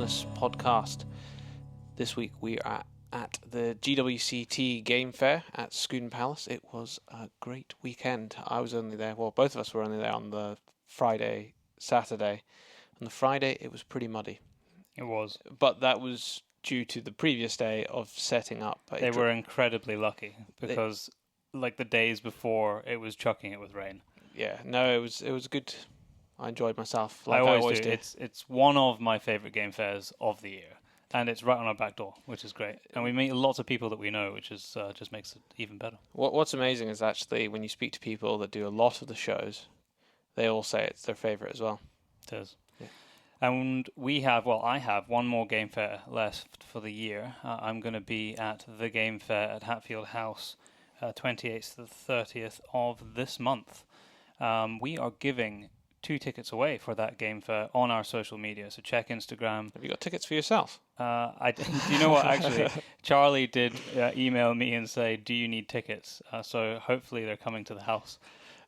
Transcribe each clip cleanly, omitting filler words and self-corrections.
Wilderness podcast. This week we are at the GWCT Game Fair at Scudden Palace. It was a great weekend. I was only there, well, both of us were only there on the Friday, Saturday. On the Friday, it was pretty muddy. It was. But that was due to the previous day of setting up. They were incredibly lucky because, like the days before, it was chucking it with rain. Yeah, no, it was good. I enjoyed myself. Like I always do. It's one of my favourite game fairs of the year. And it's right on our back door, which is great. And we meet lots of people that we know, which is just makes it even better. What's amazing is actually when you speak to people that do a lot of the shows, they all say it's their favourite as well. It is. Yeah. And I have one more game fair left for the year. I'm going to be at the game fair at Hatfield House, 28th to the 30th of this month. We are giving 2 tickets away for that game fair on our social media. So check Instagram. Have you got tickets for yourself? Do you know what? Actually, Charlie did email me and say, "Do you need tickets?" So hopefully they're coming to the house.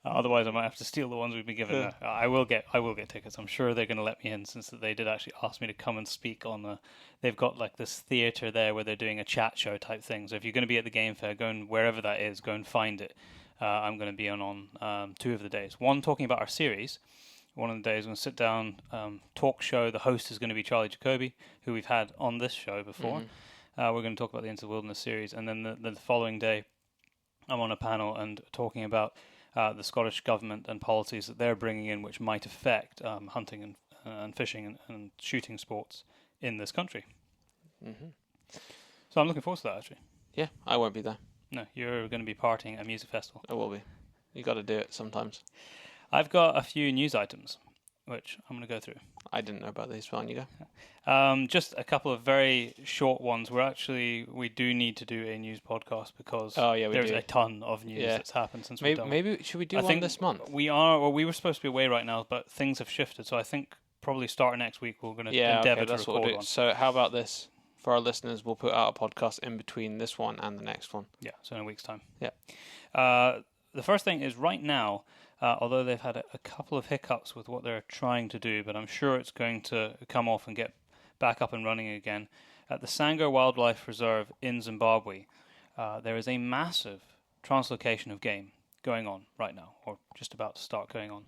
Otherwise, I might have to steal the ones we've been given. I will get tickets. I'm sure they're going to let me in, since they did actually ask me to come and speak on the. They've got like this theatre there where they're doing a chat show type thing. So if you're going to be at the game fair, go and wherever that is, go and find it. I'm going to be on 2 of the days. One talking about our series. One of the days, I'm going to sit down, talk show. The host is going to be Charlie Jacoby, who we've had on this show before. Mm-hmm. We're going to talk about the Into the Wilderness series. And then the following day, I'm on a panel and talking about the Scottish government and policies that they're bringing in, which might affect hunting and fishing and shooting sports in this country. Mm-hmm. So I'm looking forward to that, actually. Yeah, I won't be there. No, you're going to be partying at a music festival. I will be. You got to do it sometimes. I've got a few news items, which I'm going to go through. I didn't know about these. Well, you go. Just a couple of very short ones. We do need to do a news podcast because there's a ton of news that's happened since we've done. Maybe should we do one this month? We were supposed to be away right now, but things have shifted. So I think probably starting next week we're going to endeavour to record one. So how about this? For our listeners, we'll put out a podcast in between this one and the next one. Yeah, so in a week's time. Yeah. The first thing is right now, although they've had a couple of hiccups with what they're trying to do, but I'm sure it's going to come off and get back up and running again. At the Sango Wildlife Reserve in Zimbabwe, there is a massive translocation of game going on right now, or just about to start going on,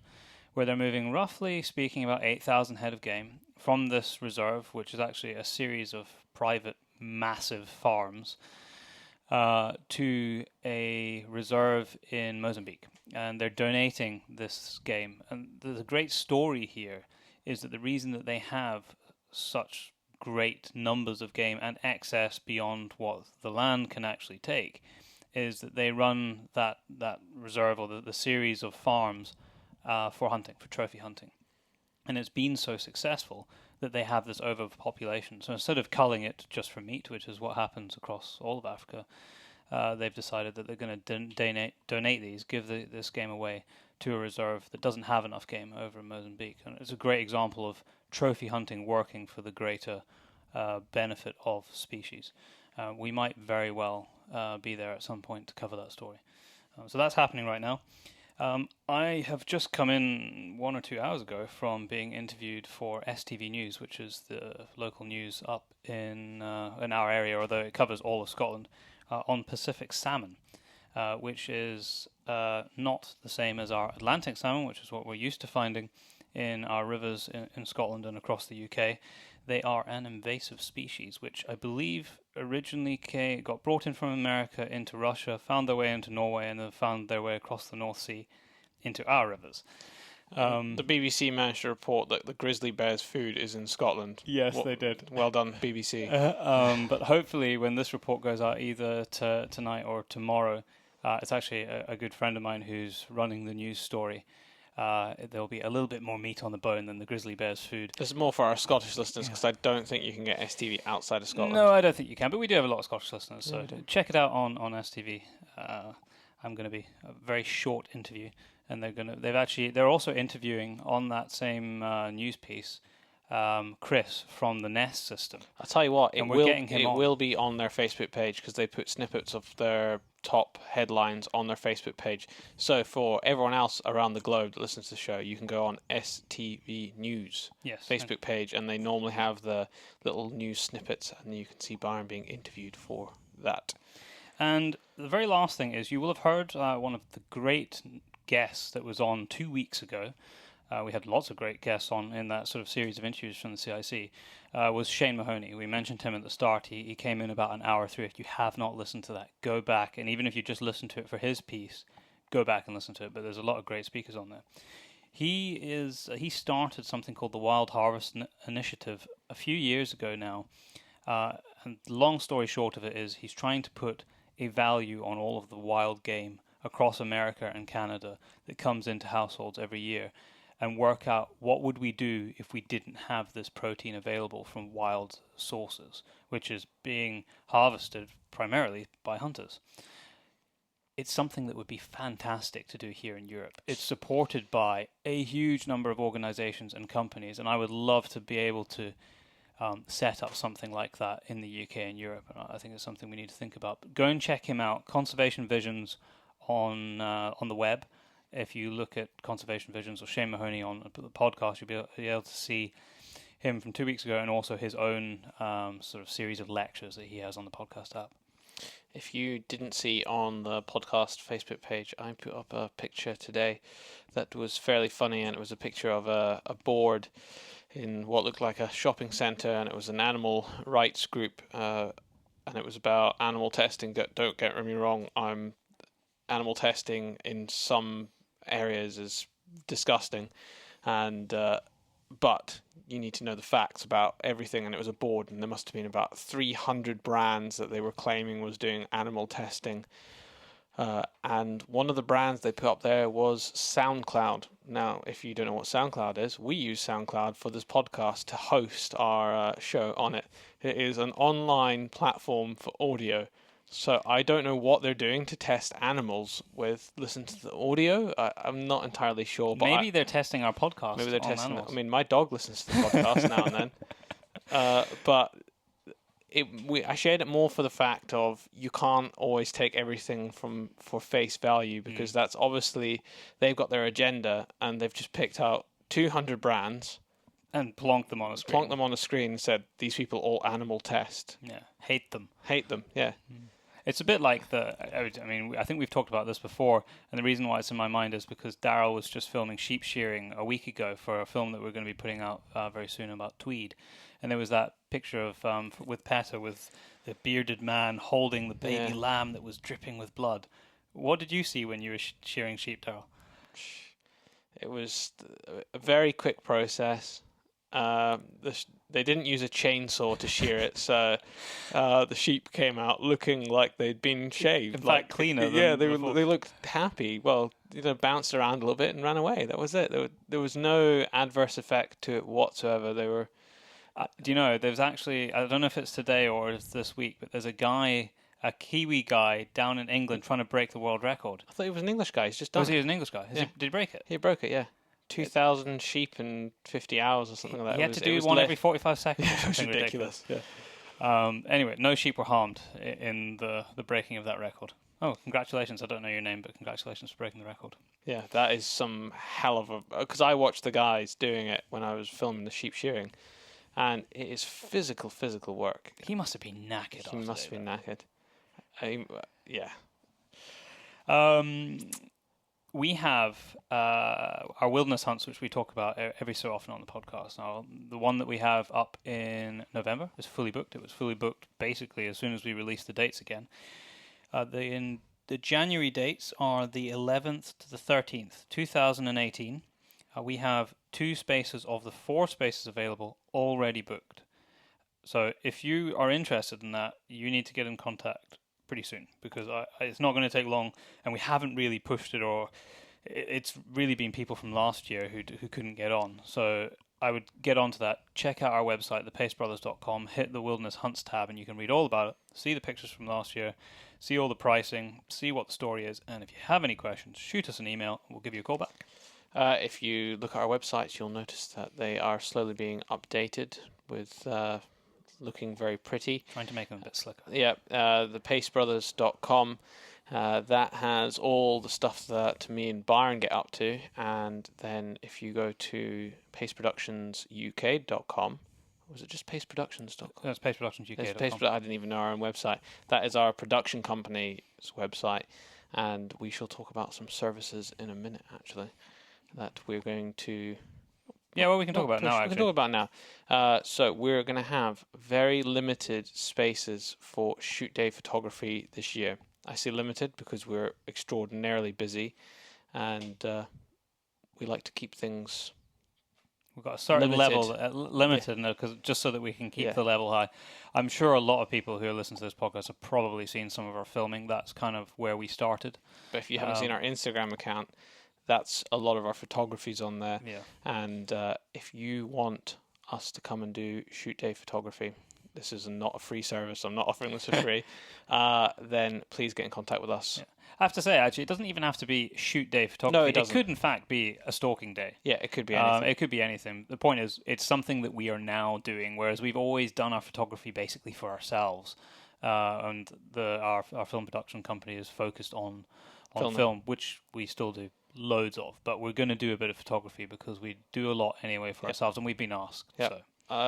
where they're moving, roughly speaking, about 8,000 head of game from this reserve, which is actually a series of private massive farms, to a reserve in Mozambique. And they're donating this game. And the great story here is that the reason that they have such great numbers of game and excess beyond what the land can actually take is that they run that reserve, or the series of farms, for hunting, for trophy hunting. And it's been so successful that they have this overpopulation. So instead of culling it just for meat, which is what happens across all of Africa, they've decided that they're going to donate these, give this game away to a reserve that doesn't have enough game over in Mozambique. And it's a great example of trophy hunting working for the greater benefit of species. We might very well be there at some point to cover that story. So that's happening right now. I have just come in 1 or 2 hours ago from being interviewed for STV News, which is the local news up in our area, although it covers all of Scotland, on Pacific salmon, which is not the same as our Atlantic salmon, which is what we're used to finding in our rivers in Scotland and across the UK. They are an invasive species, which I believe originally got brought in from America into Russia, found their way into Norway, and then found their way across the North Sea into our rivers. The BBC managed to report that the grizzly bear's food is in Scotland. Yes, they did. Well done, BBC. But hopefully when this report goes out either tonight or tomorrow, it's actually a good friend of mine who's running the news story. There'll be a little bit more meat on the bone than the grizzly bear's food. This is more for our Scottish listeners, because I don't think you can get STV outside of Scotland. No, I don't think you can, but we do have a lot of Scottish listeners, so check it out on STV. I'm going to be a very short interview, and they're also interviewing on that same news piece Chris from the Nest system. I'll tell you what, it will be on their Facebook page, because they put snippets of their top headlines on their Facebook page. So for everyone else around the globe that listens to the show, you can go on STV News Facebook page, and they normally have the little news snippets, and you can see Byron being interviewed for that. And the very last thing is, you will have heard one of the great guests that was on 2 weeks ago. We had lots of great guests on in that sort of series of interviews from the CIC, was Shane Mahoney. We mentioned him at the start. He came in about an hour through. If you have not listened to that, go back. And even if you just listen to it for his piece, go back and listen to it. But there's a lot of great speakers on there. He started something called the Wild Harvest Initiative a few years ago now. And the long story short of it is, he's trying to put a value on all of the wild game across America and Canada that comes into households every year, and work out what would we do if we didn't have this protein available from wild sources, which is being harvested primarily by hunters. It's something that would be fantastic to do here in Europe. It's supported by a huge number of organizations and companies, and I would love to be able to set up something like that in the UK and Europe. I think it's something we need to think about. But go and check him out, Conservation Visions, on the web. If you look at Conservation Visions or Shane Mahoney on the podcast, you'll be able to see him from 2 weeks ago, and also his own sort of series of lectures that he has on the podcast app. If you didn't see on the podcast Facebook page, I put up a picture today that was fairly funny, and it was a picture of a board in what looked like a shopping centre, and it was an animal rights group, and it was about animal testing. Don't get me wrong, animal testing in some areas is disgusting, and but you need to know the facts about everything. And it was a board, and there must have been about 300 brands that they were claiming was doing animal testing. And one of the brands they put up there was SoundCloud. Now, if you don't know what SoundCloud is, we use SoundCloud for this podcast to host our show on it. It is an online platform for audio. So I don't know what they're doing to test animals with listen to the audio. I'm not entirely sure. But maybe they're testing our podcast. Maybe they're testing animals. it. I mean, my dog listens to the podcast now and then. But I shared it more for the fact of you can't always take everything for face value, because that's obviously they've got their agenda, and they've just picked out 200 brands and plonked them on a screen. Plonked them on a screen and said, these people all animal test. Yeah, hate them, yeah. It's a bit like I think we've talked about this before, and the reason why it's in my mind is because Daryl was just filming sheep shearing a week ago for a film that we're going to be putting out very soon about Tweed. And there was that picture of with PETA, with the bearded man holding the baby lamb that was dripping with blood. What did you see when you were shearing sheep, Daryl? It was a very quick process. They didn't use a chainsaw to shear it, so the sheep came out looking like they'd been shaved. In fact, cleaner. Yeah, they looked happy. Well, bounced around a little bit and ran away. That was it. There was no adverse effect to it whatsoever. They were. Do you know? There's actually, I don't know if it's today or it's this week, but there's a Kiwi guy down in England trying to break the world record. I thought he was an English guy. He's just done. Was he an English guy? Did he break it? He broke it. Yeah. 2,000 sheep in 50 hours or something like that. He had to do one every 45 seconds. It was ridiculous. Anyway, no sheep were harmed in the breaking of that record. Oh, congratulations. I don't know your name, but congratulations for breaking the record. Yeah, that is some hell of a... Because I watched the guys doing it when I was filming the sheep shearing, and it is physical work. He must have been knackered. He must have been knackered. Yeah. We have our wilderness hunts, which we talk about every so often on the podcast. Now, the one that we have up in November is fully booked. It was fully booked basically as soon as we released the dates again. The January dates are the 11th to the 13th, 2018. We have 2 spaces of the 4 spaces available already booked. So if you are interested in that, you need to get in contact pretty soon, because it's not going to take long, and we haven't really pushed it, or it's really been people from last year who couldn't get on. So I would get onto that. Check out our website, thepacebrothers.com, hit the Wilderness Hunts tab, and you can read all about it, see the pictures from last year, see all the pricing, see what the story is, and if you have any questions, shoot us an email, and we'll give you a call back. If you look at our websites, you'll notice that they are slowly being updated with... looking very pretty. Trying to make them a bit slicker. Yeah, thepacebrothers.com. That has all the stuff that me and Byron get up to, and then if you go to paceproductionsuk.com, was it just paceproductions.com? That's paceproductionsuk.com. I didn't even know our own website. That is our production company's website, and we shall talk about some services in a minute, actually, that we're going to... Yeah, well, we can talk about now, actually. We can talk about now. So we're going to have very limited spaces for shoot day photography this year. I say limited because we're extraordinarily busy, and we like to keep things... We've got a certain limited. limited, because just so that we can keep the level high. I'm sure a lot of people who listen to this podcast have probably seen some of our filming. That's kind of where we started. But if you haven't seen our Instagram account, that's a lot of our photography's on there. Yeah. And if you want us to come and do shoot day photography, this is not a free service, I'm not offering this for free, then please get in contact with us. Yeah. I have to say, actually, it doesn't even have to be shoot day photography. No, it doesn't. It could, in fact, be a stalking day. Yeah, it could be anything. It could be anything. The point is, it's something that we are now doing, whereas we've always done our photography basically for ourselves. And our film production company is focused on film, which we still do loads of. But we're going to do a bit of photography because we do a lot anyway for ourselves, and we've been asked. Yep. So.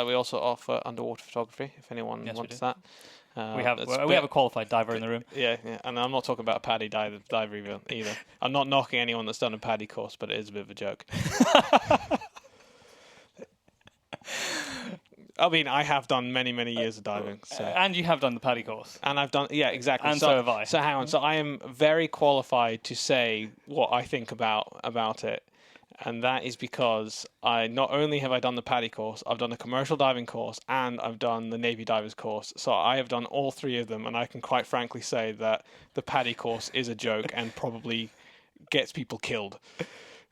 We also offer underwater photography if anyone wants that. We have a qualified diver in the room. Yeah, and I'm not talking about a paddy diver either. I'm not knocking anyone that's done a paddy course, but it is a bit of a joke. I mean, I have done many, many years of diving. So. And you have done the paddy course. And I've done, yeah, exactly. And so have I. So hang on. So I am very qualified to say what I think about it. And that is because I not only have I done the paddy course, I've done a commercial diving course, and I've done the Navy divers course. So I have done all three of them, and I can quite frankly say that the paddy course is a joke and probably gets people killed.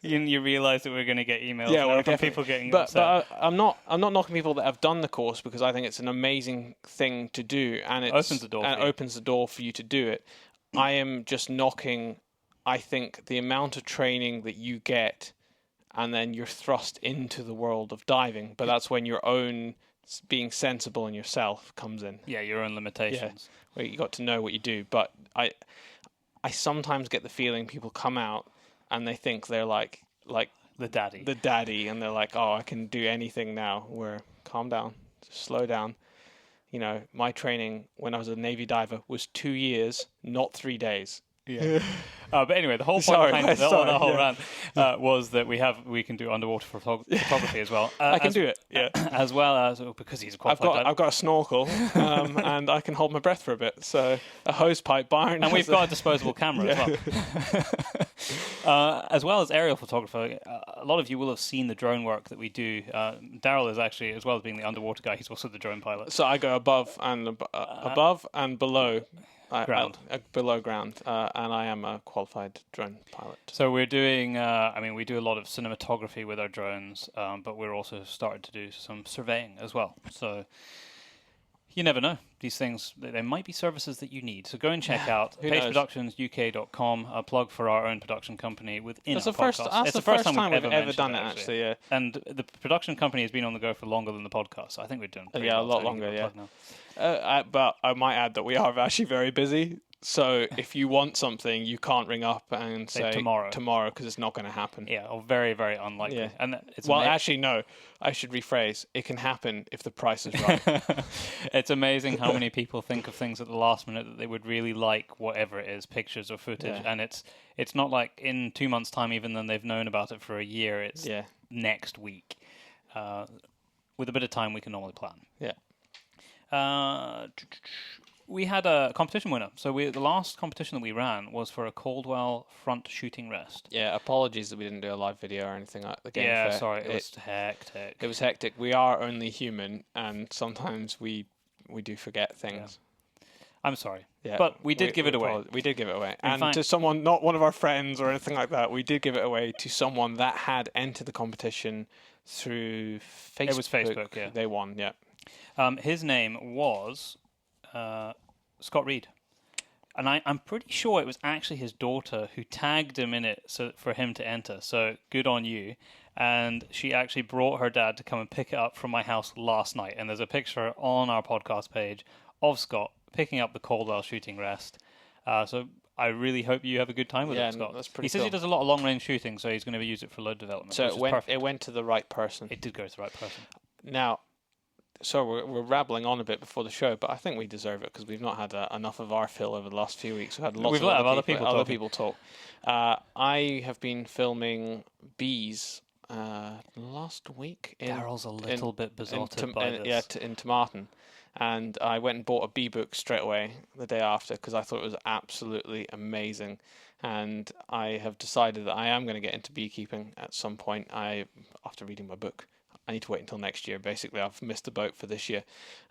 You realise that we're going to get emails from people getting upset. But I'm not knocking people that have done the course because I think it's an amazing thing to do, and it opens the door for you to do it. I am just knocking, I think, the amount of training that you get. And then you're thrust into the world of diving. But that's when your own being sensible in yourself comes in. Yeah, your own limitations. Yeah, where you got to know what you do. But I sometimes get the feeling people come out and they think they're like the daddy. The daddy, and they're like, oh, I can do anything now. Where calm down, just slow down. You know, my training when I was a Navy diver was 2 years, not 3 days. Yeah. But anyway, the whole point behind the whole rant was that we can do underwater photography as well. I can do it, yeah. As well as, because he's a qualified diver. I've got a snorkel, and I can hold my breath for a bit. So a hose pipe, Byron. And we've got a disposable camera as well. As well as aerial photographer, a lot of you will have seen the drone work that we do. Daryl is actually, as well as being the underwater guy, he's also the drone pilot. So I go above and below. Below ground, and I am a qualified drone pilot. So we're doing, we do a lot of cinematography with our drones, but we're also starting to do some surveying as well. So you never know. These things, there might be services that you need. So go and check out paceproductionsuk.com, a plug for our own production company within our podcast. It's the first time we've ever done it, actually, yeah. And the production company has been on the go for longer than the podcast. So I think we're doing pretty well. A lot longer, yeah. But I might add that we are actually very busy. So if you want something, you can't ring up and say tomorrow because it's not going to happen. Yeah, or very, very unlikely. Yeah. And actually, no. I should rephrase. It can happen if the price is right. It's amazing how many people think of things at the last minute that they would really like, whatever it is, pictures or footage. Yeah. And it's not like in 2 months' time, even though they've known about it for a year. It's next week. With a bit of time, we can normally plan. Yeah. We had a competition winner. So the last competition that we ran was for a Caldwell front shooting rest. Yeah, apologies that we didn't do a live video or anything like the game. Yeah, sorry, it was hectic. It was hectic. We are only human, and sometimes we do forget things. Yeah. I'm sorry. Yeah, but we did give it away. We did give it away. And to someone, not one of our friends or anything like that, we did give it away to someone that had entered the competition through Facebook. It was Facebook, yeah. They won, yeah. His name was Scott Reed. And I'm pretty sure it was actually his daughter who tagged him in it for him to enter. So good on you. And she actually brought her dad to come and pick it up from my house last night. And there's a picture on our podcast page of Scott picking up the Caldwell shooting rest. So I really hope you have a good time with it, Scott. That's pretty He says cool. he does a lot of long-range shooting, so he's going to use it for load development. So which it went to the right person. It did go to the right person. Now, so we're rattling on a bit before the show, but I think we deserve it because we've not had enough of our fill over the last few weeks. We've had lots of other people talk. I have been filming bees last week. Daryl's a little bit besotted by this. Yeah, in Tomartin. And I went and bought a bee book straight away the day after because I thought it was absolutely amazing. And I have decided that I am going to get into beekeeping at some point. After reading my book, I need to wait until next year. Basically, I've missed the boat for this year.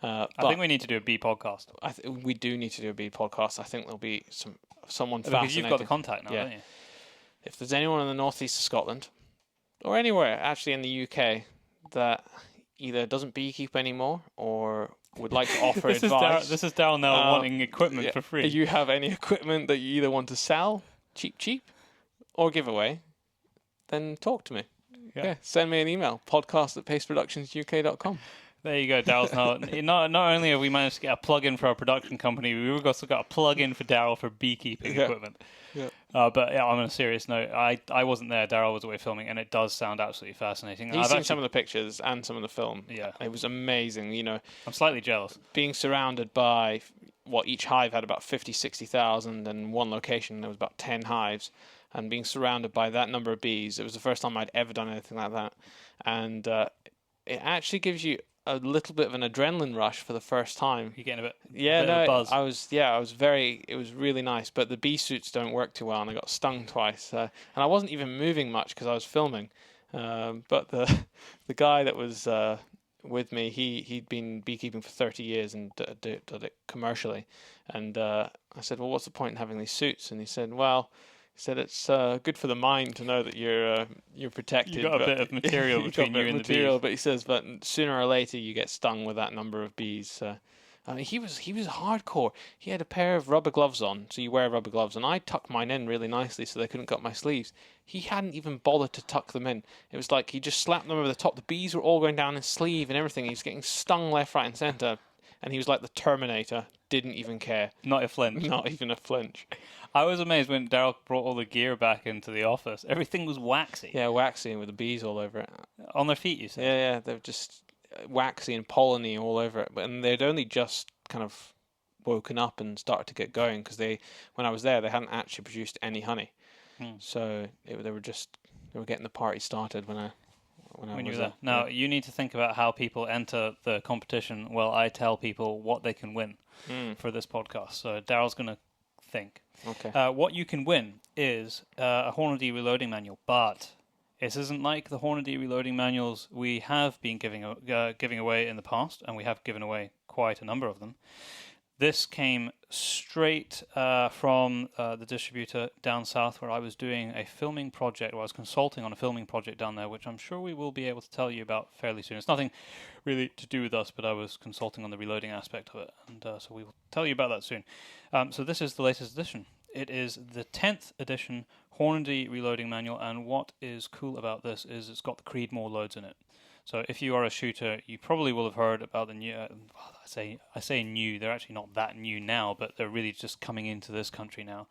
I think we need to do a bee podcast. We do need to do a bee podcast. I think there'll be someone because fascinating. Because you've got the contact now, don't you? If there's anyone in the northeast of Scotland, or anywhere actually in the UK, that either doesn't beekeep anymore or would like to offer advice. This is Daryl now wanting equipment for free. If you have any equipment that you either want to sell cheap or give away, then talk to me. Yeah, send me an email, podcast@paceproductionsuk.com. There you go, Daryl's now. Not only have we managed to get a plug-in for our production company, we've also got a plug-in for Daryl for beekeeping equipment. Yeah. But on a serious note, I wasn't there. Daryl was away filming, and it does sound absolutely fascinating. He's seen some of the pictures and some of the film. Yeah. It was amazing, I'm slightly jealous. Being surrounded by, each hive had about 50, 60,000, and one location there was about 10 hives. And being surrounded by that number of bees, it was the first time I'd ever done anything like that. And it actually gives you a little bit of an adrenaline rush for the first time. You're getting a bit of a buzz. It was really nice, but the bee suits don't work too well, and I got stung twice. And I wasn't even moving much because I was filming. But the guy that was with me, he'd been beekeeping for 30 years and did it commercially. And I said, well, what's the point in having these suits? And he said, it's good for the mind to know that you're protected. You got a bit of material between you and the bees. But he says, but sooner or later you get stung with that number of bees. He was hardcore. He had a pair of rubber gloves on, so you wear rubber gloves, and I tucked mine in really nicely so they couldn't cut my sleeves. He hadn't even bothered to tuck them in. It was like he just slapped them over the top. The bees were all going down his sleeve and everything. He was getting stung left, right, and centre. And he was like the Terminator, didn't even care. Not a flinch. Not even a flinch. I was amazed when Daryl brought all the gear back into the office. Everything was waxy. Yeah, waxy with the bees all over it. On their feet, you said? Yeah, they were just waxy and polleny all over it. And they'd only just kind of woken up and started to get going because when I was there, they hadn't actually produced any honey. So they were getting the party started when I was there. Now, you need to think about how people enter the competition while I tell people what they can win for this podcast. So Daryl's going to think. Okay. What you can win is a Hornady reloading manual, but this isn't like the Hornady reloading manuals we have been giving away in the past, and we have given away quite a number of them. This came straight from the distributor down south where I was doing a filming project, or I was consulting on a filming project down there, which I'm sure we will be able to tell you about fairly soon. It's nothing really to do with us, but I was consulting on the reloading aspect of it, and so we will tell you about that soon. So this is the latest edition. It is the 10th edition Hornady reloading manual, and what is cool about this is it's got the Creedmoor loads in it. So if you are a shooter, you probably will have heard about the new, I say new, they're actually not that new now, but they're really just coming into this country now,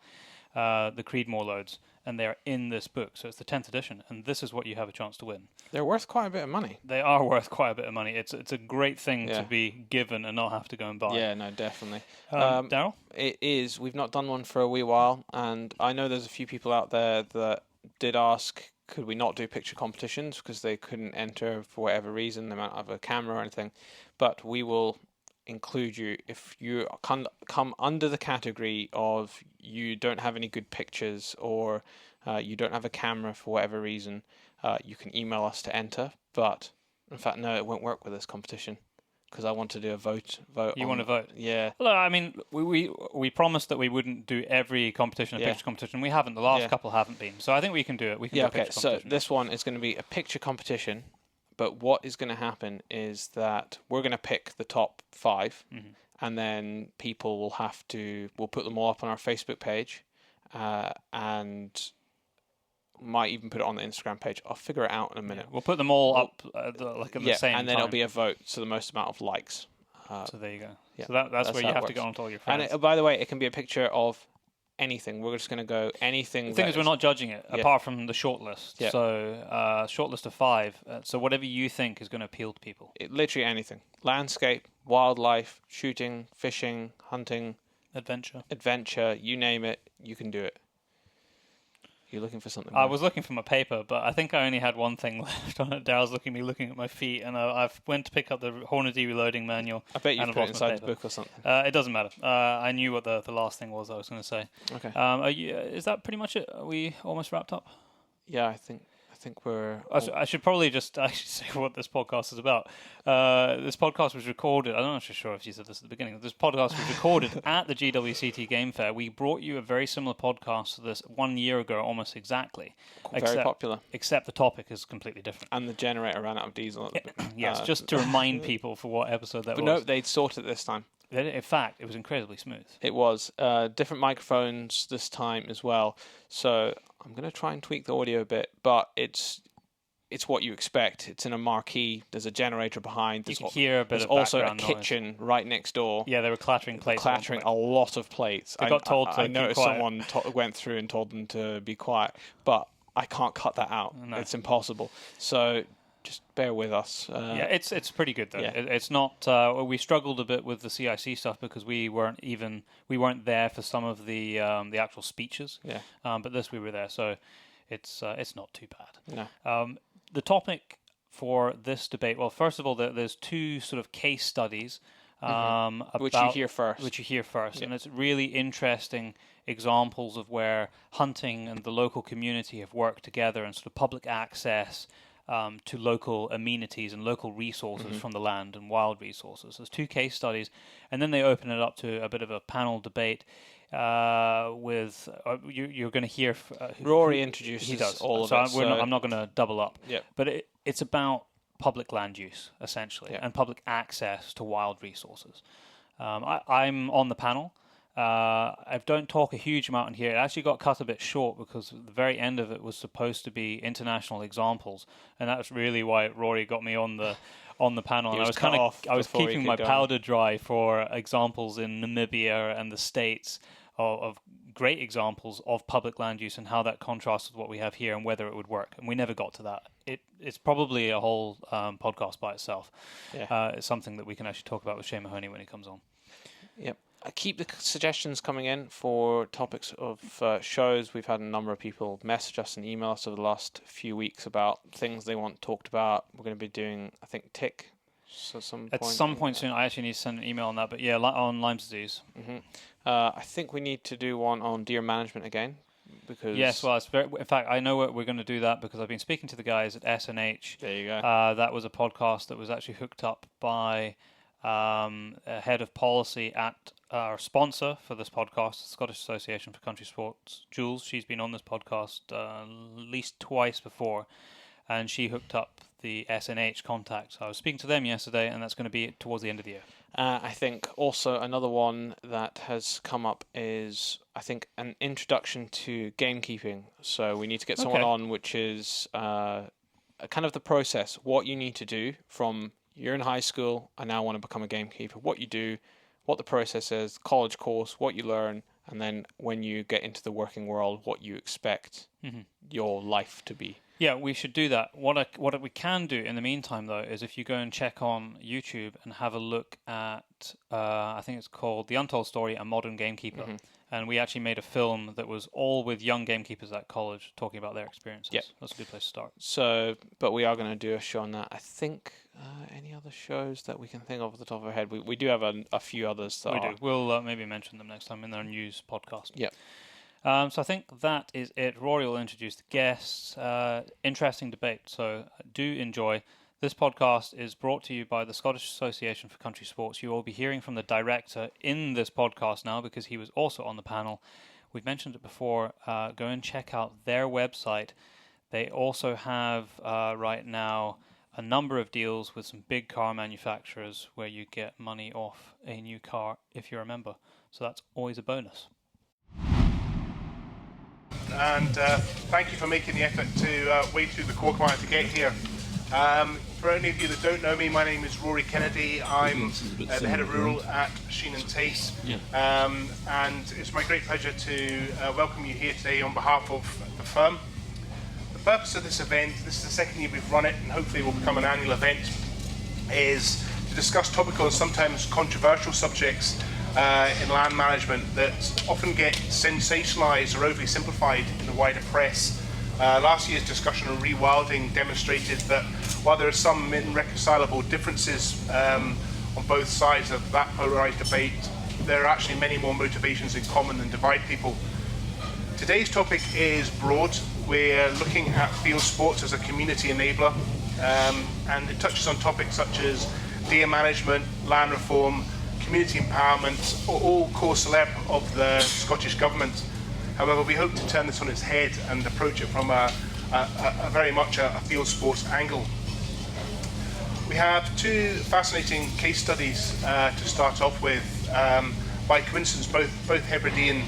the Creedmoor loads, and they're in this book. So it's the 10th edition, and this is what you have a chance to win. They're worth quite a bit of money. They are worth quite a bit of money. It's a great thing to be given and not have to go and buy. Yeah, no, definitely. Daryl? It is. We've not done one for a wee while, and I know there's a few people out there that did ask, could we not do picture competitions because they couldn't enter for whatever reason, they might have a camera or anything, but we will include you if you come under the category of you don't have any good pictures or you don't have a camera for whatever reason. You can email us to enter, but in fact no, it won't work with this competition because I want to do a vote. You want to vote? Yeah. Well, I mean, we promised that we wouldn't do every competition a picture competition. We haven't. The last couple haven't been. So I think we can do it. We can do a picture competition. So this one is going to be a picture competition, but what is going to happen is that we're going to pick the top 5, and then people we'll put them all up on our Facebook page, and might even put it on the Instagram page. I'll figure it out in a minute. We'll put them all up at the same time. And then it'll be a vote, so the most amount of likes. So there you go. Yeah, so that's where you have to go onto all your friends. And by the way, it can be a picture of anything. We're just going to go anything. The thing is, we're not judging it, apart from the shortlist. Yeah. So, shortlist of 5. So whatever you think is going to appeal to people. Literally anything. Landscape, wildlife, shooting, fishing, hunting. Adventure, you name it, you can do it. You're looking for something. I was looking for my paper, but I think I only had one thing left on it. Daryl's looking at my feet, and I've went to pick up the Hornady reloading manual. I bet you put it inside the book or something. It doesn't matter. I knew what the last thing was I was going to say. Okay. Is that pretty much it? Are we almost wrapped up? Yeah, I think we're... I should probably just actually say what this podcast is about. This podcast was recorded... I'm not sure if you said this at the beginning. This podcast was recorded at the GWCT Game Fair. We brought you a very similar podcast to this 1 year ago, almost exactly. Very popular. Except the topic is completely different. And the generator ran out of diesel. Yes, just to remind people for what episode that was. But no, they'd sorted it this time. In fact, it was incredibly smooth. It was. Different microphones this time as well. So I'm going to try and tweak the audio a bit, but it's what you expect. It's in a marquee. There's a generator behind. You can hear a bit of background also a noise. kitchen right next door. Yeah, they were clattering plates. Clattering a lot of plates. They got told to I keep noticed quiet. someone went through and told them to be quiet, but I can't cut that out. No. It's impossible. So just bear with us. Yeah, it's pretty good though. Yeah. It's not. We struggled a bit with the CIC stuff because we weren't there for some of the actual speeches. Yeah. But this we were there, so it's not too bad. No. The topic for this debate. Well, first of all, there's 2 sort of case studies. Which you hear first. Yeah. And it's really interesting examples of where hunting and the local community have worked together and sort of public access to local amenities and local resources from the land and wild resources. There's 2 case studies, and then they open it up to a bit of a panel debate with you're going to hear Rory introduces all of it. I'm not going to double up. Yeah. But it's about public land use essentially and public access to wild resources. I'm on the panel. I don't talk a huge amount in here. It actually got cut a bit short because the very end of it was supposed to be international examples, and that's really why Rory got me on the panel. And I was keeping my powder dry for examples in Namibia and the States of great examples of public land use and how that contrasts with what we have here and whether it would work. And we never got to that. It's probably a whole podcast by itself. Yeah. It's something that we can actually talk about with Shane Mahoney when he comes on. Yep. Keep the suggestions coming in for topics of shows. We've had a number of people message us and email us over the last few weeks about things they want talked about. We're going to be doing, I think, tick. So at some point soon. I actually need to send an email on that, but yeah, on Lyme disease. I think we need to do one on deer management again. Because yes, well, in fact, I know we're going to do that because I've been speaking to the guys at S&H. There you go. That was a podcast that was actually hooked up by a head of policy at our sponsor for this podcast, the Scottish Association for Country Sports, Jules. She's been on this podcast at least twice before, and she hooked up the S&H contact. So I was speaking to them yesterday, and that's going to be towards the end of the year. I think also another one that has come up is, I think, an introduction to gamekeeping. So we need to get someone on, which is kind of the process, what you need to do from you're in high school, I now want to become a gamekeeper, what you do, what the process is, college course, what you learn, and then when you get into the working world, what you expect your life to be. Yeah, we should do that. What we can do in the meantime, though, is if you go and check on YouTube and have a look at, I think it's called The Untold Story, A Modern Gamekeeper. And we actually made a film that was all with young gamekeepers at college talking about their experiences. Yep. That's a good place to start. So, but we are going to do a show on that. I think any other shows that we can think of at the top of our head. We do have a few others that we do. We'll maybe mention them next time in our news podcast. Yeah. So I think that is it. Rory will introduce the guests. Interesting debate, so do enjoy. This podcast is brought to you by the Scottish Association for Country Sports. You will be hearing from the director in this podcast now because he was also on the panel. We've mentioned it before. Go and check out their website. They also have right now a number of deals with some big car manufacturers where you get money off a new car if you're a member. So that's always a bonus. And thank you for making the effort to wade through the quagmire to get here. For any of you that don't know me, my name is Rory Kennedy. I'm the head of rural at Sheen and Tate, and it's my great pleasure to welcome you here today on behalf of the firm. The purpose of this event, this is the second year we've run it and hopefully will become an annual event, is to discuss topical and sometimes controversial subjects in land management that often get sensationalised or overly simplified in the wider press. Last year's discussion on rewilding demonstrated that while there are some irreconcilable differences on both sides of that polarised debate, there are actually many more motivations in common than divide people. Today's topic is broad. We're looking at field sports as a community enabler, and it touches on topics such as deer management, land reform, community empowerment, all core celeb of the Scottish Government. However, we hope to turn this on its head and approach it from a very much a field sports angle. We have two fascinating case studies to start off with. By coincidence, both Hebridean.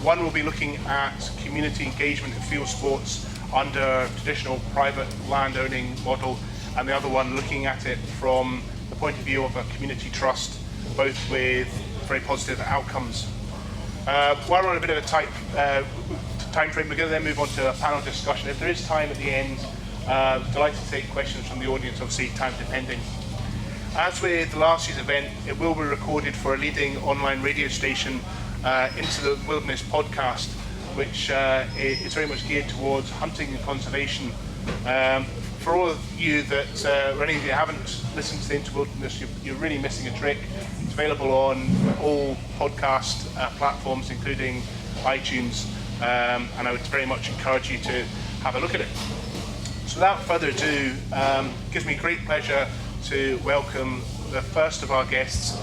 One will be looking at community engagement in field sports under traditional private land owning model, and the other one looking at it from the point of view of a community trust, both with very positive outcomes. While we're on a bit of a tight time frame, we're going to then move on to a panel discussion. If there is time at the end, delighted to take questions from the audience, obviously time depending. As with last year's event, it will be recorded for a leading online radio station, Into the Wilderness podcast, which is very much geared towards hunting and conservation. For all of you that, or any of you haven't listened to the Into Wilderness, you're really missing a trick. It's available on all podcast platforms, including iTunes, and I would very much encourage you to have a look at it. So without further ado, it gives me great pleasure to welcome the first of our guests,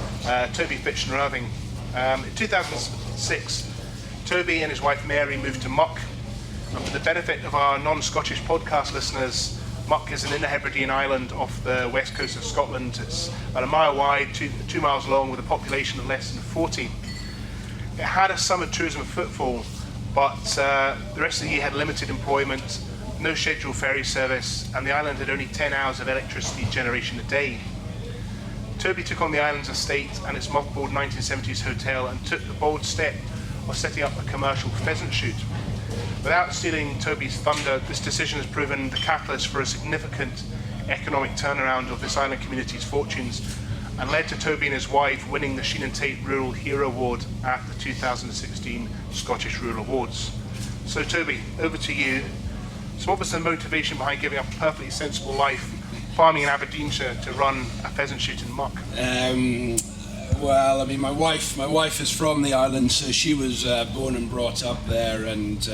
Toby Fitchner-Irving. In 2006, Toby and his wife Mary moved to Muck, and for the benefit of our non-Scottish podcast listeners, Muck is an inner Hebridean island off the west coast of Scotland. It's about a mile wide, 2 miles long, with a population of less than 40. It had a summer tourism footfall, but the rest of the year had limited employment, no scheduled ferry service, and the island had only 10 hours of electricity generation a day. Toby took on the island's estate and its mothballed 1970s hotel and took the bold step of setting up a commercial pheasant shoot. Without stealing Toby's thunder, this decision has proven the catalyst for a significant economic turnaround of this island community's fortunes and led to Toby and his wife winning the Sheen and Tate Rural Hero Award at the 2016 Scottish Rural Awards. So Toby, over to you. So what was the motivation behind giving up a perfectly sensible life, farming in Aberdeenshire, to run a pheasant shoot in Muck? Well, I mean, my wife is from the island, so she was born and brought up there, and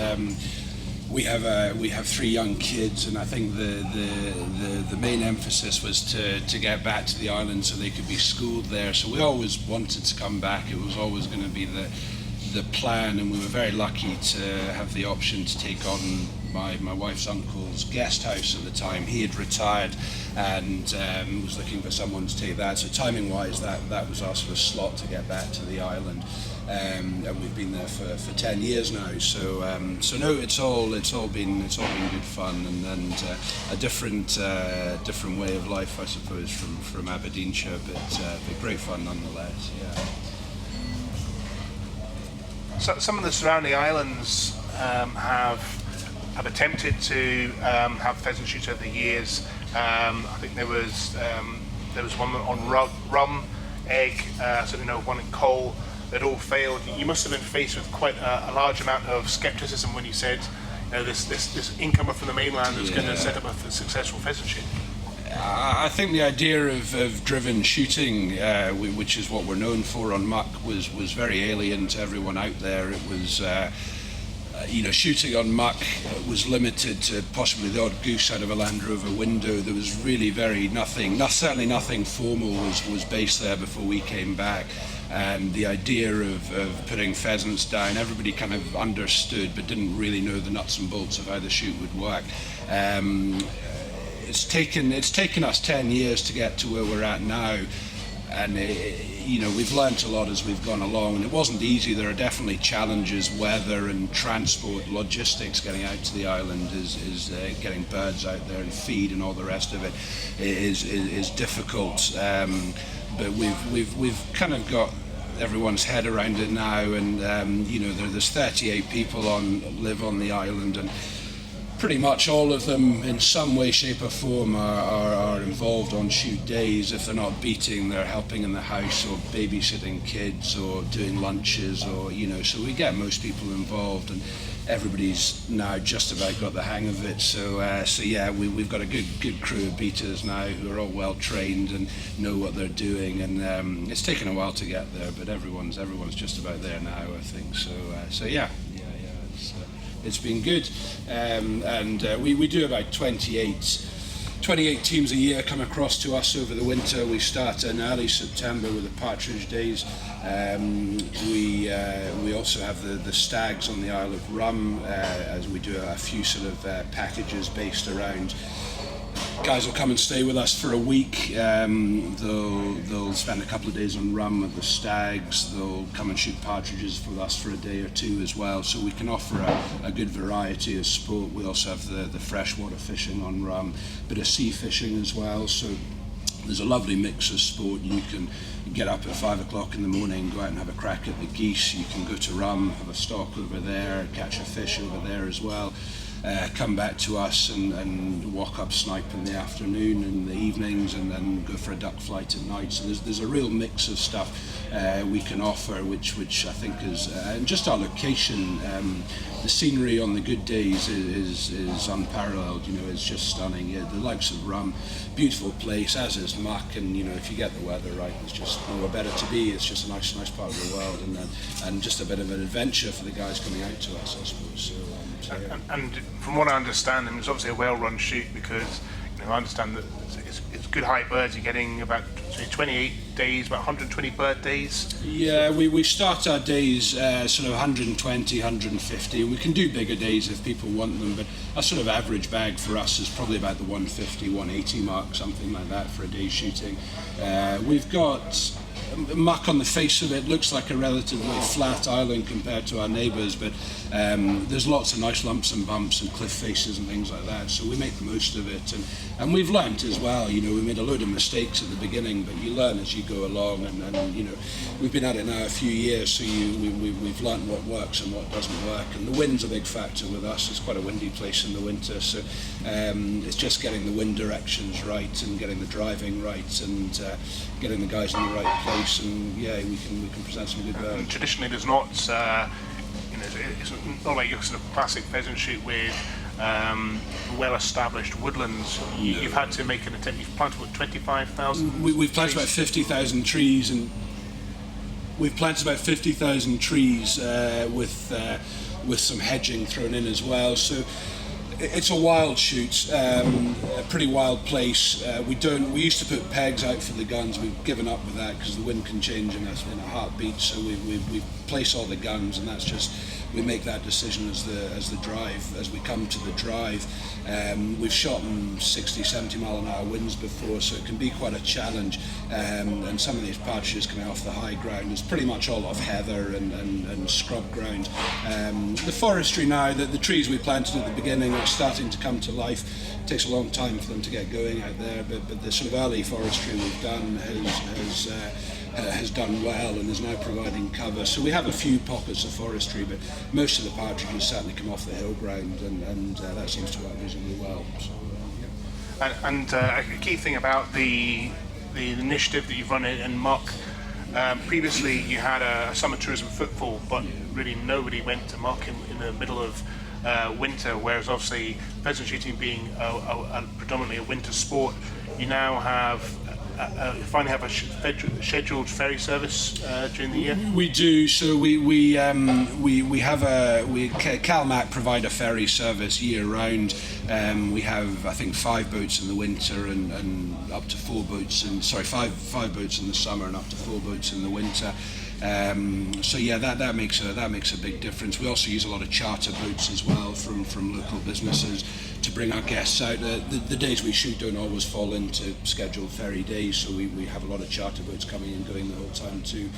we have 3 young kids, and I think the main emphasis was to get back to the island so they could be schooled there. So we always wanted to come back. It was always going to be the plan, and we were very lucky to have the option to take on my wife's uncle's guest house at the time. He had retired and was looking for someone to take that. So timing wise, that was our sort of slot to get back to the island. And we've been there for 10 years now. So no, it's all been good fun, and a different way of life, I suppose, from Aberdeenshire, but great fun nonetheless. Yeah. So some of the surrounding islands have attempted to have pheasant shoots over the years. I think there was one on Rum, Egg, one in Cole. That all failed. You must have been faced with quite a large amount of scepticism when you said, this incomer from the mainland is going to set up a successful pheasant shoot. I think the idea of driven shooting, which is what we're known for on Muck, was very alien to everyone out there. It was, shooting on Muck was limited to possibly the odd goose out of a Land Rover window. There was really certainly nothing formal was based there before we came back. And the idea of putting pheasants down, everybody kind of understood but didn't really know the nuts and bolts of how the shoot would work. It's taken us 10 years to get to where we're at now. we've learnt a lot as we've gone along, and it wasn't easy. There are definitely challenges, weather and transport, logistics. Getting out to the island is getting birds out there and feed and all the rest of it is difficult. But we've kind of got everyone's head around it now, and there's 38 people live on the island, and pretty much all of them in some way, shape or form are involved on shoot days. If they're not beating, they're helping in the house or babysitting kids or doing lunches, or so we get most people involved, and everybody's now just about got the hang of it. So yeah, we've got a good crew of beaters now who are all well trained and know what they're doing, and it's taken a while to get there, but everyone's just about there now, I think. So yeah. It's been good, and we do about 28 teams a year come across to us over the winter. We start in early September with the Partridge Days. We also have the Stags on the Isle of Rum, as we do a few sort of packages based around. Guys will come and stay with us for a week. They'll spend a couple of days on Rum with the Stags. They'll come and shoot partridges with us for a day or two as well. So we can offer a good variety of sport. We also have the freshwater fishing on Rum, bit of sea fishing as well. So there's a lovely mix of sport. You can get up at 5 o'clock in the morning, go out and have a crack at the geese. You can go to Rum, have a stock over there, catch a fish over there as well. Come back to us and walk up snipe in the afternoon and the evenings, and then go for a duck flight at night. So there's a real mix of stuff we can offer, which I think is, and just our location, the scenery on the good days is unparalleled. It's just stunning. The likes of Rum, beautiful place, as is Muck, and if you get the weather right, it's just nowhere better to be. It's just a nice part of the world, and just a bit of an adventure for the guys coming out to us, I suppose. So yeah. And from what I understand, it's obviously a well-run shoot, because I understand that it's good high birds. You're getting about 28 days, about 120 bird days. Yeah, we start our days sort of 120, 150, and we can do bigger days if people want them, but our sort of average bag for us is probably about the 150, 180 mark, something like that for a day shooting. We've got Muck, on the face of it, looks like a relatively flat island compared to our neighbours, but there's lots of nice lumps and bumps and cliff faces and things like that, so we make the most of it, and we've learnt as well. We made a load of mistakes at the beginning, but you learn as you go along, and we've been at it now a few years, so we've learnt what works and what doesn't work, and the wind's a big factor with us. It's quite a windy place in the winter, so it's just getting the wind directions right and getting the driving right, and getting the guys in the right place. And yeah, we can present some good birds. Traditionally, there's not, it's not like your sort of classic pheasant shoot with well-established woodlands. You've had to make an attempt. You've planted what, 25,000? We've planted about 50,000 trees, and we've planted about 50,000 trees with some hedging thrown in as well. So it's a wild shoot, a pretty wild place. We used to put pegs out for the guns. We've given up with that because the wind can change in a heartbeat. So we place all the guns, and that's just, we make that decision as the drive, as we come to the drive. We've shot in 60, 70 mile an hour winds before, so it can be quite a challenge. And some of these partridges coming off the high ground is pretty much all off heather and scrub ground. The forestry now, the trees we planted at the beginning are starting to come to life. It takes a long time for them to get going out there, but the sort of early forestry we've done has done well and is now providing cover. So we have a few pockets of forestry, but most of the partridges certainly come off the hill ground, and that seems to work reasonably well. So, yeah. And a key thing about the initiative that you've run in Muck, previously you had a summer tourism footfall, but really nobody went to Muck in the middle of winter, whereas obviously pheasant shooting being predominantly a winter sport, you now have finally have a scheduled ferry service during the year. We do. So we have CalMac provide a ferry service year round. We have, I think, 5 boats in the winter and up to 4 boats, five boats in the summer and up to 4 boats in the winter. So yeah, that makes a big difference. We also use a lot of charter boats as well from local businesses to bring our guests out. The days we shoot don't always fall into scheduled ferry days, so we have a lot of charter boats coming and going the whole time too.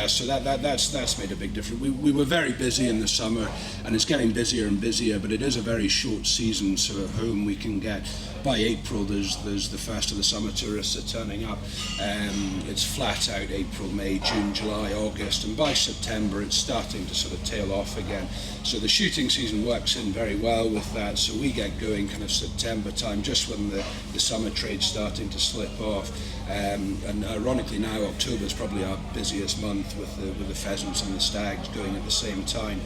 So that's made a big difference. We were very busy in the summer, and it's getting busier and busier, but it is a very short season, so at home we can get, by April there's the first of the summer tourists are turning up. It's flat out April, May, June, July, August, and by September it's starting to sort of tail off again. So the shooting season works in very well with that, so we get going kind of September time, just when the summer trade's starting to slip off. And ironically now October is probably our busiest month with the pheasants and the stags going at the same time.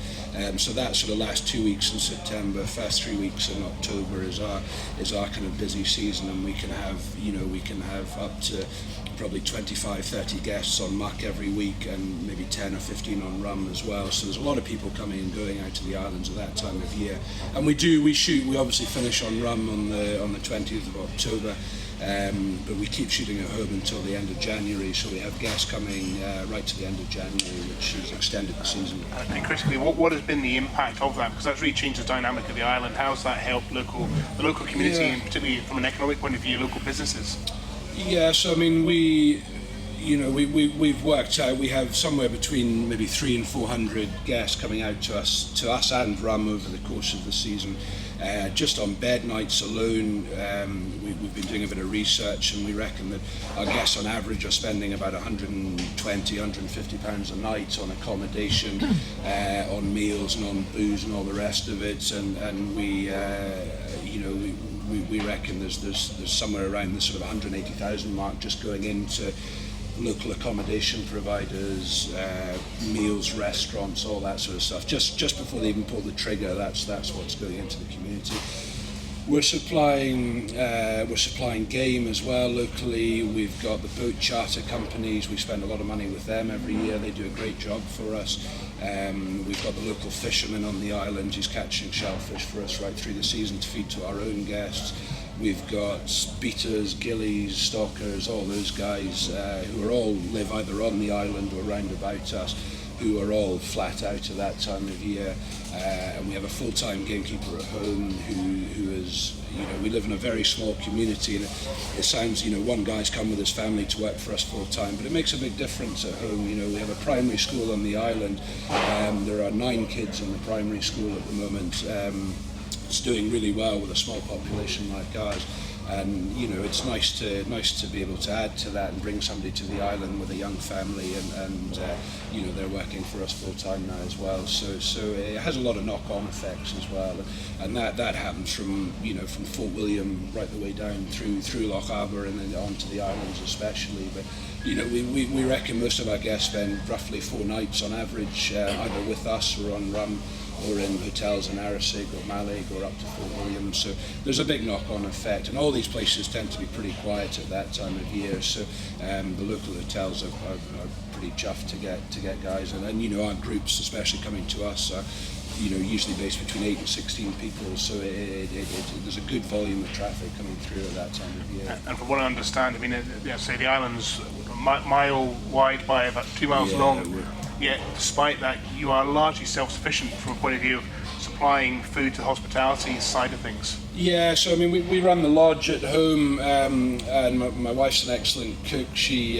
So that sort of last 2 weeks in September, first 3 weeks in October is our kind of busy season, and we can have up to probably 25-30 guests on muck every week, and maybe 10 or 15 on rum as well. So there's a lot of people coming and going out to the islands at that time of year. And we obviously finish on rum on the 20th of October. But we keep shooting at home until the end of January, so we have guests coming right to the end of January, which has extended the season. And critically, what has been the impact of that? Because that's really changed the dynamic of the island. How's that helped the local community, and particularly from an economic point of view, local businesses? Yeah, so I mean, we've worked out we have somewhere between maybe 300 and 400 guests coming out to us and rum over the course of the season. Just on bed nights alone, we've been doing a bit of research, and we reckon that our guests on average are spending about 120, 150 pounds a night on accommodation, on meals and on booze and all the rest of it, and we reckon there's somewhere around the sort of 180,000 mark just going into local accommodation providers, meals, restaurants, all that sort of stuff. Just before they even pull the trigger, that's what's going into the community. We're supplying game as well locally. We've got the boat charter companies. We spend a lot of money with them every year. They do a great job for us. We've got the local fisherman on the island who's catching shellfish for us right through the season to feed to our own guests. We've got beaters, gillies, stalkers, all those guys who live either on the island or round about us, who are all flat out at that time of year. And we have a full-time gamekeeper at home who is, we live in a very small community, and it sounds, one guy's come with his family to work for us full-time, but it makes a big difference at home. We have a primary school on the island. There are 9 kids in the primary school at the moment. It's doing really well with a small population like ours, and it's nice to be able to add to that and bring somebody to the island with a young family, and they're working for us full time now as well. So it has a lot of knock-on effects as well, and that happens from Fort William right the way down through Loch Arbor and then onto the islands especially. But we reckon most of our guests spend roughly 4 nights on average, either with us or on rum, or in hotels in Arisig or Malig or up to Fort William. So there's a big knock-on effect, and all these places tend to be pretty quiet at that time of year. So the local hotels are pretty chuffed to get guys, and our groups, especially coming to us, are usually based between 8 and 16 people. So there's a good volume of traffic coming through at that time of year. And from what I understand, say the island's a mile wide by about 2 miles long. Yet, despite that, you are largely self-sufficient from a point of view of supplying food to the hospitality side of things. Yeah, so we run the lodge at home, and my wife's an excellent cook. She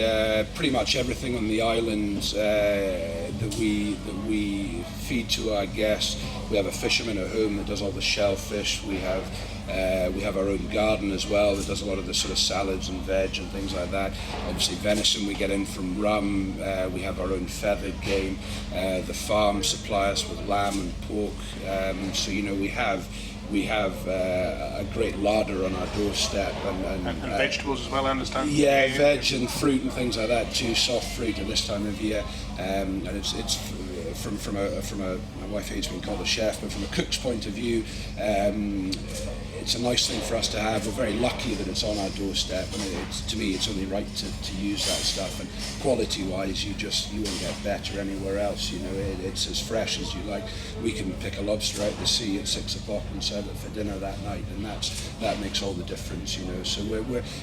pretty much everything on the island that we feed to our guests. We have a fisherman at home that does all the shellfish. We have our own garden as well that does a lot of the sort of salads and veg and things like that. Obviously venison we get in from rum. We have our own feathered game. The farm supply us with lamb and pork. So we have a great larder on our doorstep, and vegetables as well, I understand. Yeah, veg and fruit and things like that too. Soft fruit at this time of year, and it's my wife hates being called a chef, but from a cook's point of view, it's a nice thing for us to have. We're very lucky that it's on our doorstep, and to me it's only right to use that stuff. And quality-wise, you won't get better anywhere else. It's as fresh as you like. We can pick a lobster out the sea at 6 o'clock and serve it for dinner that night, and that makes all the difference. So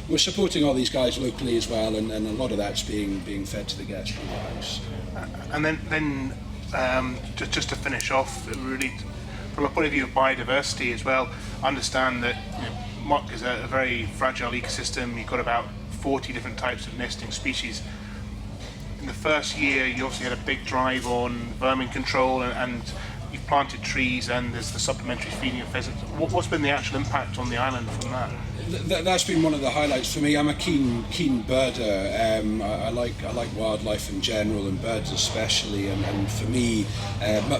we're supporting all these guys locally as well, and a lot of that's being fed to the guests from the house. And then just to finish off, really, from a point of view of biodiversity as well, understand that Mock is a very fragile ecosystem. You've got about 40 different types of nesting species. In the first year, you obviously had a big drive on vermin control, and you've planted trees, and there's the supplementary feeding of pheasants. What's been the actual impact on the island from that? That's been one of the highlights for me. I'm a keen birder. I like wildlife in general, and birds especially. And for me,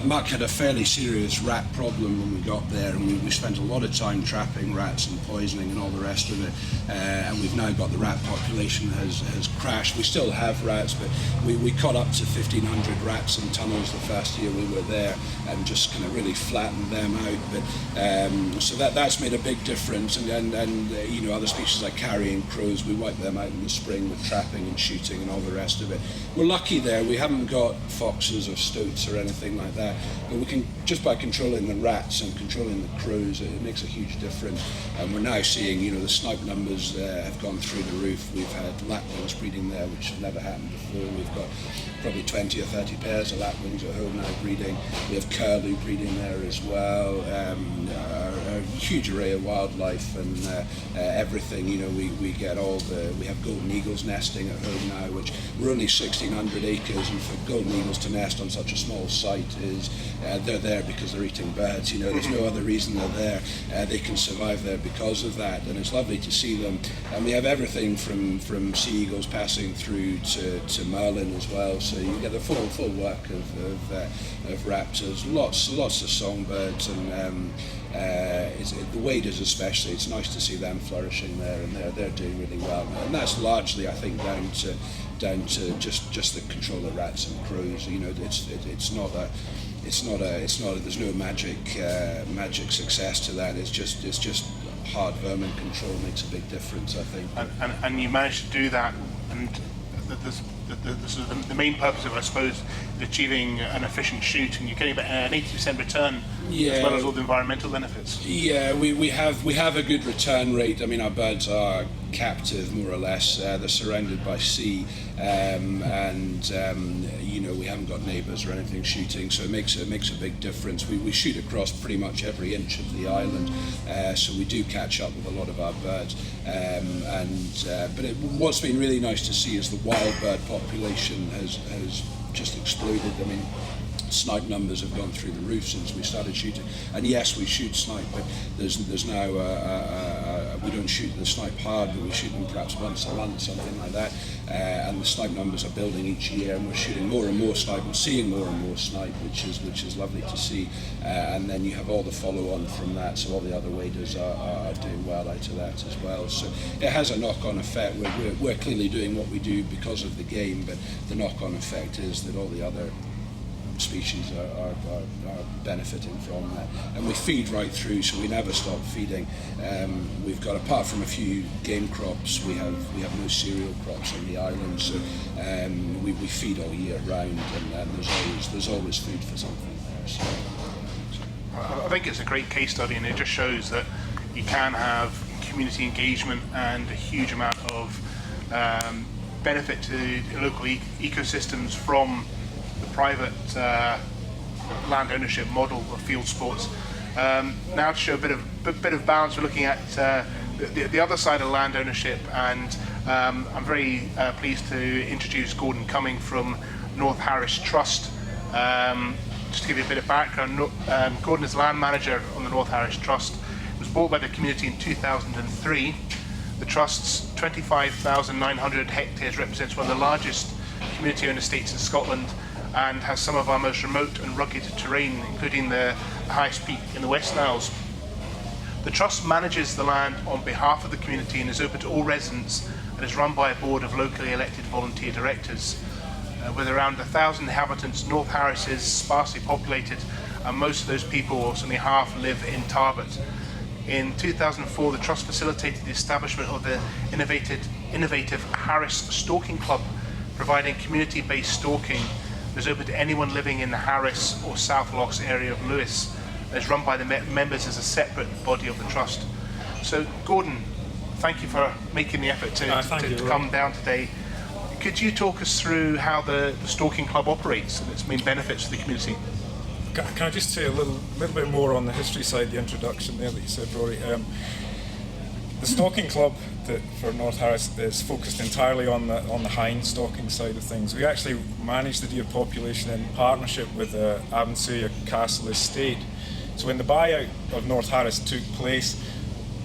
Muck had a fairly serious rat problem when we got there, and we spent a lot of time trapping rats and poisoning and all the rest of it. And we've now got the rat population has crashed. We still have rats, but we caught up to 1,500 rats in tunnels the first year we were there, and just kind of really flattened them out. But so that's made a big difference. And other species like carrion crows, we wipe them out in the spring with trapping and shooting and all the rest of it. We're lucky there. We haven't got foxes or stoats or anything like that, but we can, just by controlling the rats and controlling the crows, it makes a huge difference. And we're now seeing, the snipe numbers have gone through the roof. We've had lapwings breeding there, which have never happened before. We've got probably 20 or 30 pairs of lapwings at home now breeding. We have curlew breeding there as well. A huge array of wildlife and everything. We get we have golden eagles nesting at home now, which we're only 1,600 acres, and for golden eagles to nest on such a small site is they're there because they're eating birds. There's no other reason they're there. They can survive there because of that, and it's lovely to see them. And we have everything from sea eagles passing through to merlin as well. So you get the full work of raptors, lots of songbirds, and the waders especially. It's nice to see them flourishing there, and they're doing really well. And that's largely, I think, down to just the control of rats and crows. There's no magic success to that. It's just hard vermin control makes a big difference, I think. And you managed to do that, and the main purpose of it, I suppose, is achieving an efficient shoot, and you're getting about an 80% return, as well as all the environmental benefits. Yeah, we have a good return rate. I mean, our birds are captive, more or less. They're surrounded by sea, we haven't got neighbours or anything shooting, so it makes a big difference. We shoot across pretty much every inch of the island, so we do catch up with a lot of our birds. But what's been really nice to see is the wild bird population has just exploded. I mean, snipe numbers have gone through the roof since we started shooting. And yes, we shoot snipe, but there's now we don't shoot the snipe hard, but we shoot them perhaps once a month, something like that. And the snipe numbers are building each year, and we're shooting more and more snipe and seeing more and more snipe, which is lovely to see. And then you have all the follow-on from that, so all the other waders are doing well out of that as well. So it has a knock-on effect. We're clearly doing what we do because of the game, but the knock-on effect is that all the other species are benefiting from that, and we feed right through, so we never stop feeding. We've got, apart from a few game crops, we have no cereal crops on the island, so we feed all year round, and there's always food for something there. So I think it's a great case study, and it just shows that you can have community engagement and a huge amount of benefit to local ecosystems from the private land ownership model of Fieldsports. Now to show a bit of balance, we're looking at the other side of land ownership, and I'm very pleased to introduce Gordon Cumming from North Harris Trust. Just to give you a bit of background, Gordon is land manager on the North Harris Trust. It was bought by the community in 2003. The Trust's 25,900 hectares represents one of the largest community-owned estates in Scotland, and has some of our most remote and rugged terrain, including the highest peak in the West Isles. The Trust manages the land on behalf of the community and is open to all residents, and is run by a board of locally elected volunteer directors. With around 1,000 inhabitants, North Harris is sparsely populated, and most of those people, or certainly half, live in Tarbert. In 2004, the Trust facilitated the establishment of the innovative Harris Stalking Club, providing community-based stalking that is open to anyone living in the Harris or South Locks area of Lewis. It's run by the members as a separate body of the Trust. So, Gordon, thank you for making the effort to come down today. Could you talk us through how the Stalking Club operates and its main benefits to the community? Can I just say a little bit more on the history side, the introduction there that you said, Rory? The Stalking Club for North Harris is focused entirely on the hind stalking side of things. We actually manage the deer population in partnership with Avonsuya Castle Estate. So when the buyout of North Harris took place,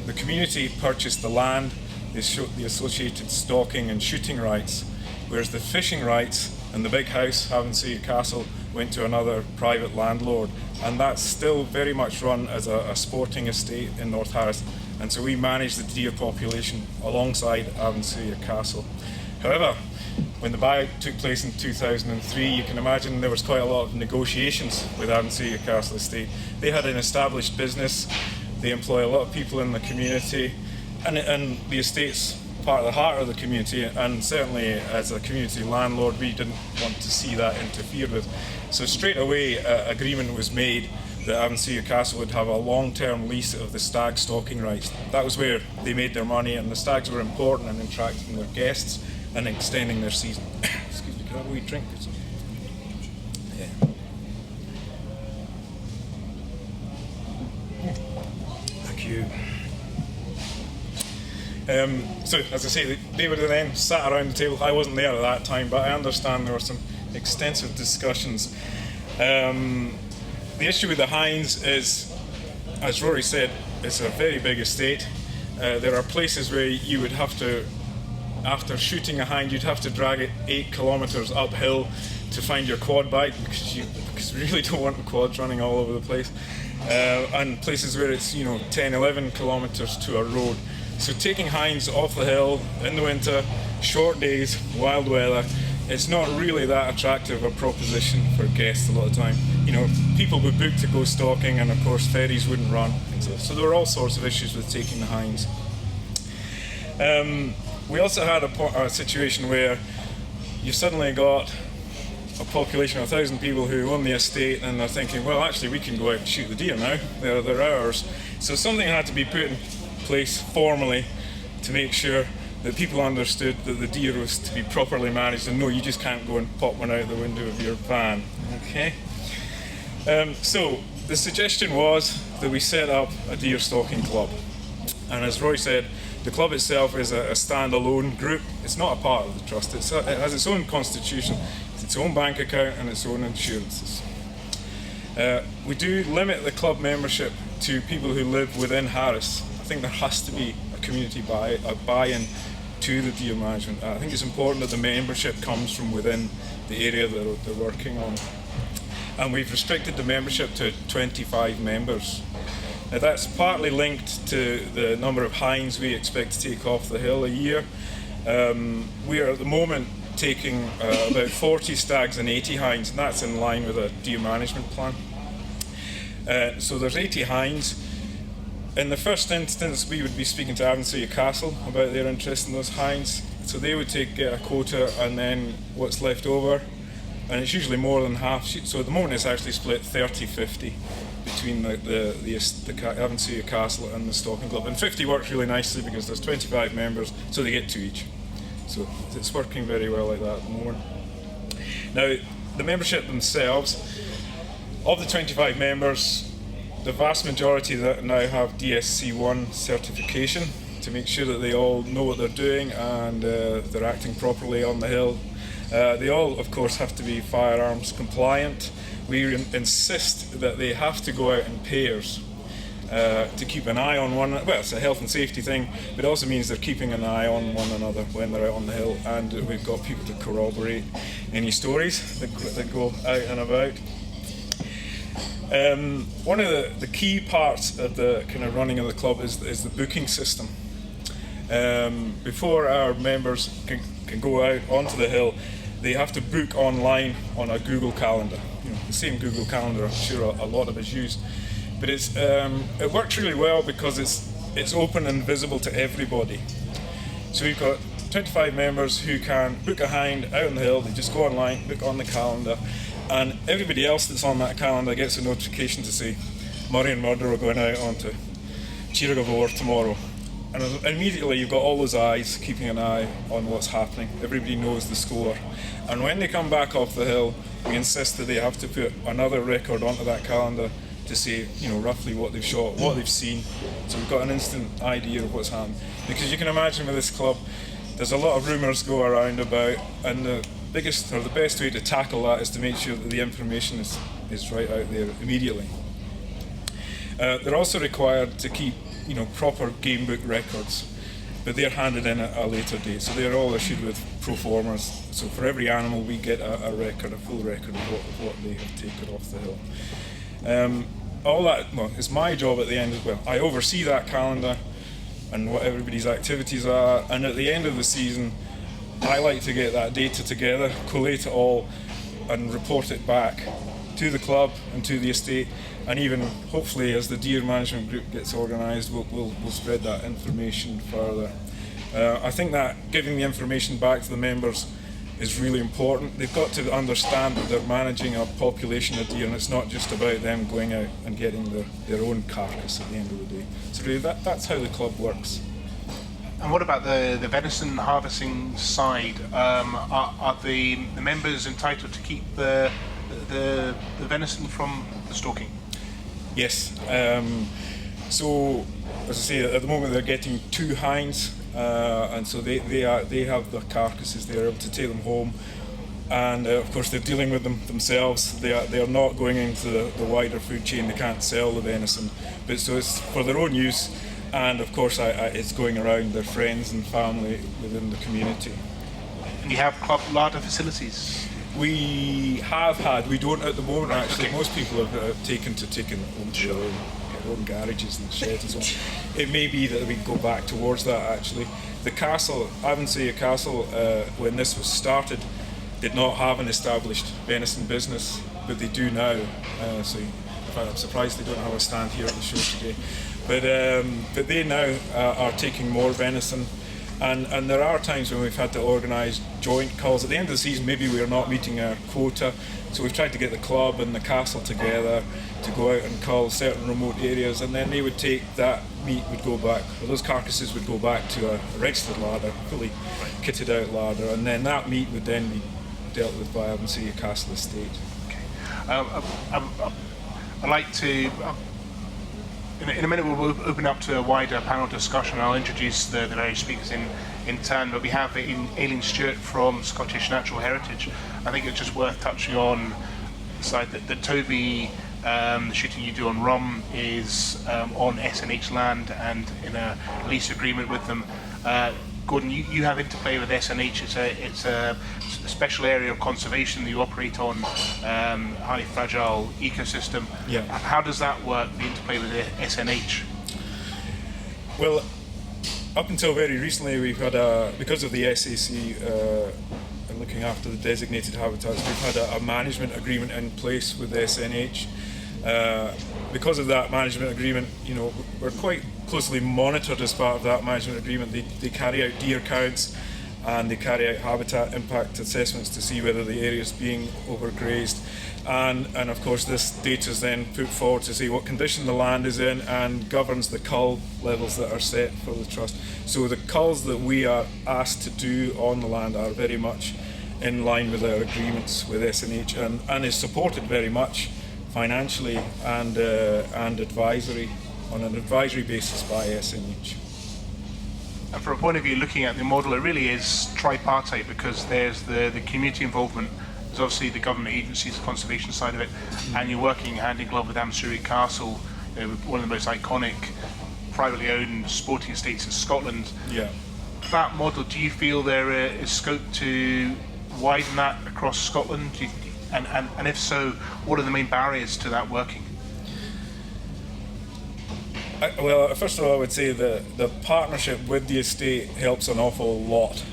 the community purchased the land, the associated stalking and shooting rights, whereas the fishing rights and the big house, Avonsuya Castle, went to another private landlord, and that's still very much run as a sporting estate in North Harris, and so we manage the deer population alongside Avonsuya Castle. However, when the buyout took place in 2003, you can imagine there was quite a lot of negotiations with Avonsuya Castle Estate. They had an established business, they employ a lot of people in the community, and the estate's part of the heart of the community, and certainly as a community landlord we didn't want to see that interfered with. So straight away agreement was made that Avonsuya Castle would have a long-term lease of the stag stalking rights. That was where they made their money, and the stags were important in attracting their guests and extending their season. Excuse me, can I have a wee drink? Yeah. Thank you. So, as I say, David and them sat around the table. I wasn't there at that time, but I understand there were some extensive discussions. The issue with the hinds is, as Rory said, it's a very big estate. There are places where you would have to, after shooting a hind, you'd have to drag it 8 kilometres uphill to find your quad bike, because you really don't want the quads running all over the place. And places where it's 10, 11 kilometres to a road. So taking hinds off the hill in the winter, short days, wild weather, it's not really that attractive a proposition for guests a lot of time. People would book to go stalking, and of course ferries wouldn't run. So there were all sorts of issues with taking the hinds. We also had a situation where you suddenly got a population of 1,000 people who own the estate, and they're thinking, well, actually we can go out and shoot the deer now, they're ours. So something had to be put in place formally to make sure that people understood that the deer was to be properly managed, and no, you just can't go and pop one out the window of your van. Okay. So the suggestion was that we set up a deer stalking club, and as Roy said, the club itself is a standalone group. It's not a part of the trust. It has its own constitution, its own bank account, and its own insurances. We do limit the club membership to people who live within Harris. I think there has to be a community buy-in to the deer management. I think it's important that the membership comes from within the area that they're working on. And we've restricted the membership to 25 members. Now that's partly linked to the number of hinds we expect to take off the hill a year. We are at the moment taking about 40 stags and 80 hinds, and that's in line with a deer management plan. So there's 80 hinds. In the first instance, we would be speaking to Avonsuya Castle about their interest in those hinds. So they would get a quota, and then what's left over, and it's usually more than half. So at the moment it's actually split 30-50 between the Avonsuya Castle and the Stalking Club. And 50 works really nicely because there's 25 members, so they get 2 each. So it's working very well like that at the moment. Now, the membership themselves, of the 25 members, the vast majority that now have DSC1 certification to make sure that they all know what they're doing and they're acting properly on the hill. They all, of course, have to be firearms compliant. We insist that they have to go out in pairs to keep an eye on one. Well, it's a health and safety thing, but it also means they're keeping an eye on one another when they're out on the hill, and we've got people to corroborate any stories that go out and about. One of the key parts of the kind of running of the club is the booking system. Before our members can go out onto the hill, they have to book online on a Google Calendar. The same Google Calendar I'm sure a lot of us use. But it works really well because it's open and visible to everybody. So we've got 25 members who can book a hind out on the hill. They just go online, book on the calendar, and everybody else that's on that calendar gets a notification to say Murray and Murder are going out onto Chiragavor tomorrow. And immediately you've got all those eyes keeping an eye on what's happening. Everybody knows the score. And when they come back off the hill, we insist that they have to put another record onto that calendar to say, roughly what they've shot, what they've seen. So we've got an instant idea of what's happened. Because you can imagine with this club, there's a lot of rumours go around about, and the biggest or the best way to tackle that is to make sure that the information is right out there immediately. They're also required to keep proper game book records, but they're handed in at a later date, so they're all issued with pro formas. So for every animal we get a record, a full record of what they have taken off the hill. All that is my job at the end as well. I oversee that calendar and what everybody's activities are, and at the end of the season I like to get that data together, collate it all and report it back to the club and to the estate, and even hopefully as the deer management group gets organised we'll spread that information further. I think that giving the information back to the members is really important. They've got to understand that they're managing a population of deer, and it's not just about them going out and getting their own carcass at the end of the day. So really that's how the club works. And what about the venison harvesting side? Are the members entitled to keep the venison from the stalking? Yes. So as I say, at the moment they're getting 2 hinds. And so they have the carcasses. They're able to take them home, and of course they're dealing with them themselves. They are not going into the wider food chain. They can't sell the venison, but so it's for their own use, and of course it's going around their friends and family within the community. And you have club larder facilities? We have had. We don't at the moment actually. Okay. Most people have taken their own garages and sheds and so on. It may be that we go back towards that actually. The castle, Avonshire Castle, when this was started, did not have an established venison business, but they do now. So in fact, I'm surprised they don't have a stand here at the show today. But they now are taking more venison. And there are times when we've had to organise joint culls. At the end of the season, maybe we're not meeting our quota, so we've tried to get the club and the castle together to go out and cull certain remote areas, and then they would take that meat would go back, or those carcasses would go back to a registered larder, fully kitted out larder, and then that meat would then be dealt with by Avonshire Castle Estate. Okay. I'd like to. In a minute we'll open up to a wider panel discussion. I'll introduce the various speakers in turn, but we have Aileen Stewart from Scottish Natural Heritage. I think it's just worth touching on the side that Toby, the shooting you do on Rum is on SNH land and in a lease agreement with them. Gordon, you have interplay with SNH. It's a special area of conservation that you operate on, highly fragile ecosystem. Yeah. How does that work, the interplay with the SNH? Well, up until very recently, we've had because of the SAC and looking after the designated habitats, we've had a management agreement in place with the SNH. Because of that management agreement, we're quite closely monitored as part of that management agreement. They carry out deer counts and they carry out habitat impact assessments to see whether the area is being overgrazed. And of course this data is then put forward to see what condition the land is in and governs the cull levels that are set for the trust. So the culls that we are asked to do on the land are very much in line with our agreements with SNH and is supported very much financially and advisory on an advisory basis by SNH. And from a point of view looking at the model, it really is tripartite because there's the community involvement, there's obviously the government agencies, the conservation side of it, and you're working hand in glove with Avonshire Castle, one of the most iconic privately owned sporting estates in Scotland. Yeah. That model, do you feel there is scope to widen that across Scotland? And if so, what are the main barriers to that working? Well, first of all, I would say the partnership with the estate helps an awful lot.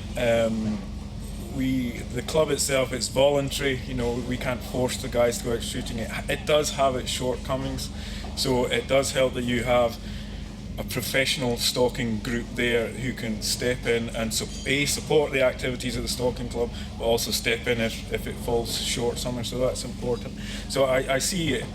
the club itself, it's voluntary. We can't force the guys to go out shooting. It does have its shortcomings, so it does help that you have a professional stalking group there who can step in and support the activities of the stalking club, but also step in if it falls short somewhere. So that's important. So I see it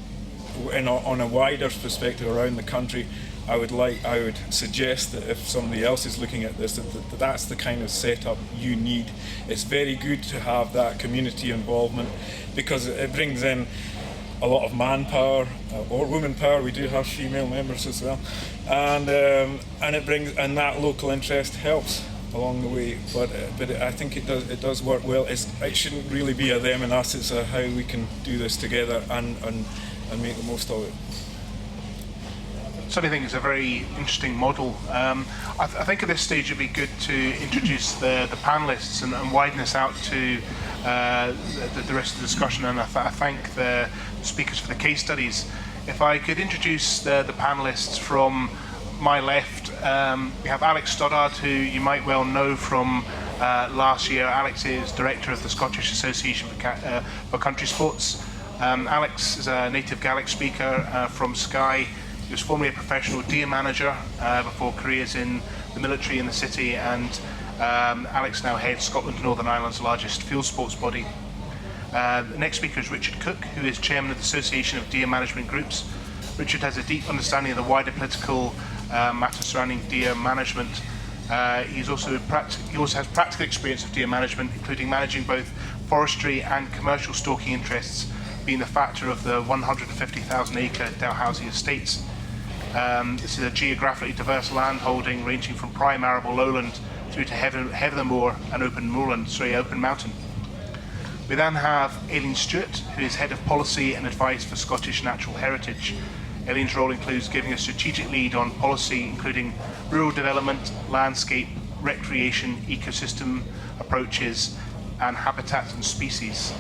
on a wider perspective around the country. I would suggest that if somebody else is looking at this, that's the kind of setup you need. It's very good to have that community involvement because it brings in a lot of manpower or woman power. We do have female members as well, and that local interest helps along the way. But I think it does work well. It shouldn't really be a them and us. It's a how we can do this together and make the most of it. So I think it's a very interesting model. I think at this stage it'd be good to introduce the panelists and widen this out to the rest of the discussion, and I thank the speakers for the case studies. If I could introduce the panelists from my left, we have Alex Stoddard, who you might well know from last year. Alex is director of the Scottish Association for Country Sports. Alex is a native Gaelic speaker from Skye. He was formerly a professional deer manager before careers in the military in the city, and Alex now heads Scotland and Northern Ireland's largest field sports body. The next speaker is Richard Cook, who is chairman of the Association of Deer Management Groups. Richard has a deep understanding of the wider political matters surrounding deer management. He also has practical experience of deer management, including managing both forestry and commercial stalking interests, being the factor of the 150,000-acre Dalhousie Estates. This is a geographically diverse land holding ranging from prime arable lowland through to heather moor and open mountain. We then have Aileen Stewart, who is Head of Policy and Advice for Scottish Natural Heritage. Aileen's role includes giving a strategic lead on policy, including rural development, landscape, recreation, ecosystem approaches, and habitats and species.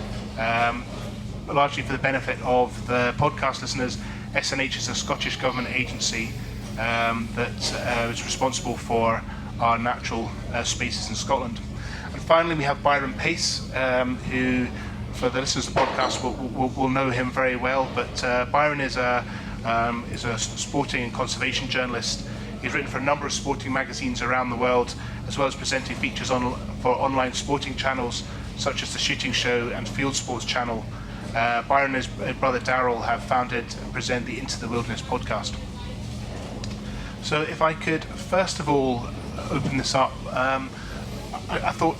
Largely for the benefit of the podcast listeners, SNH is a Scottish government agency that is responsible for our natural spaces in Scotland. And finally, we have Byron Pace, who, for the listeners of the podcast, will know him very well. But Byron is a sporting and conservation journalist. He's written for a number of sporting magazines around the world, as well as presenting features for online sporting channels such as the Shooting Show and Fieldsports channel. Byron and his brother Daryl have founded and present the Into the Wilderness podcast. So if I could first of all open this up, I thought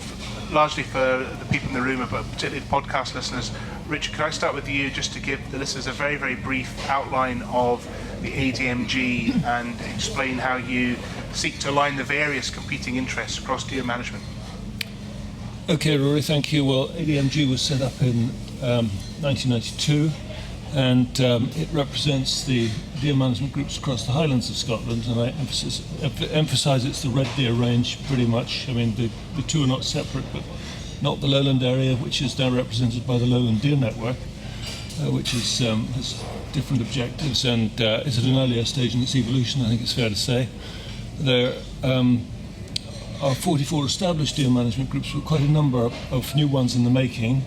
largely for the people in the room, but particularly the podcast listeners, Richard, could I start with you just to give the listeners a very, very brief outline of the ADMG and explain how you seek to align the various competing interests across deer management? Okay, Rory, thank you. Well, ADMG was set up in 1992, and it represents the deer management groups across the Highlands of Scotland, and I emphasise it's the red deer range pretty much. I mean, the two are not separate, but not the lowland area, which is now represented by the Lowland Deer Network, which has different objectives and is at an earlier stage in its evolution, I think it's fair to say. There are 44 established deer management groups, with quite a number of new ones in the making,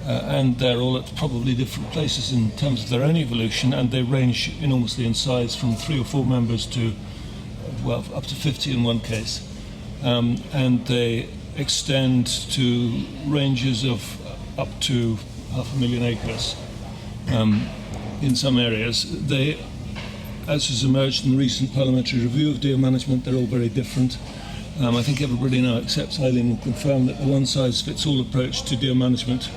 and they're all at probably different places in terms of their own evolution, and they range enormously in size from 3 or 4 members to, well, up to 50 in one case. And they extend to ranges of up to 500,000 acres in some areas. They, as has emerged in the recent parliamentary review of deer management, they're all very different. I think everybody now accepts, Eileen will confirm, that the one-size-fits-all approach to deer management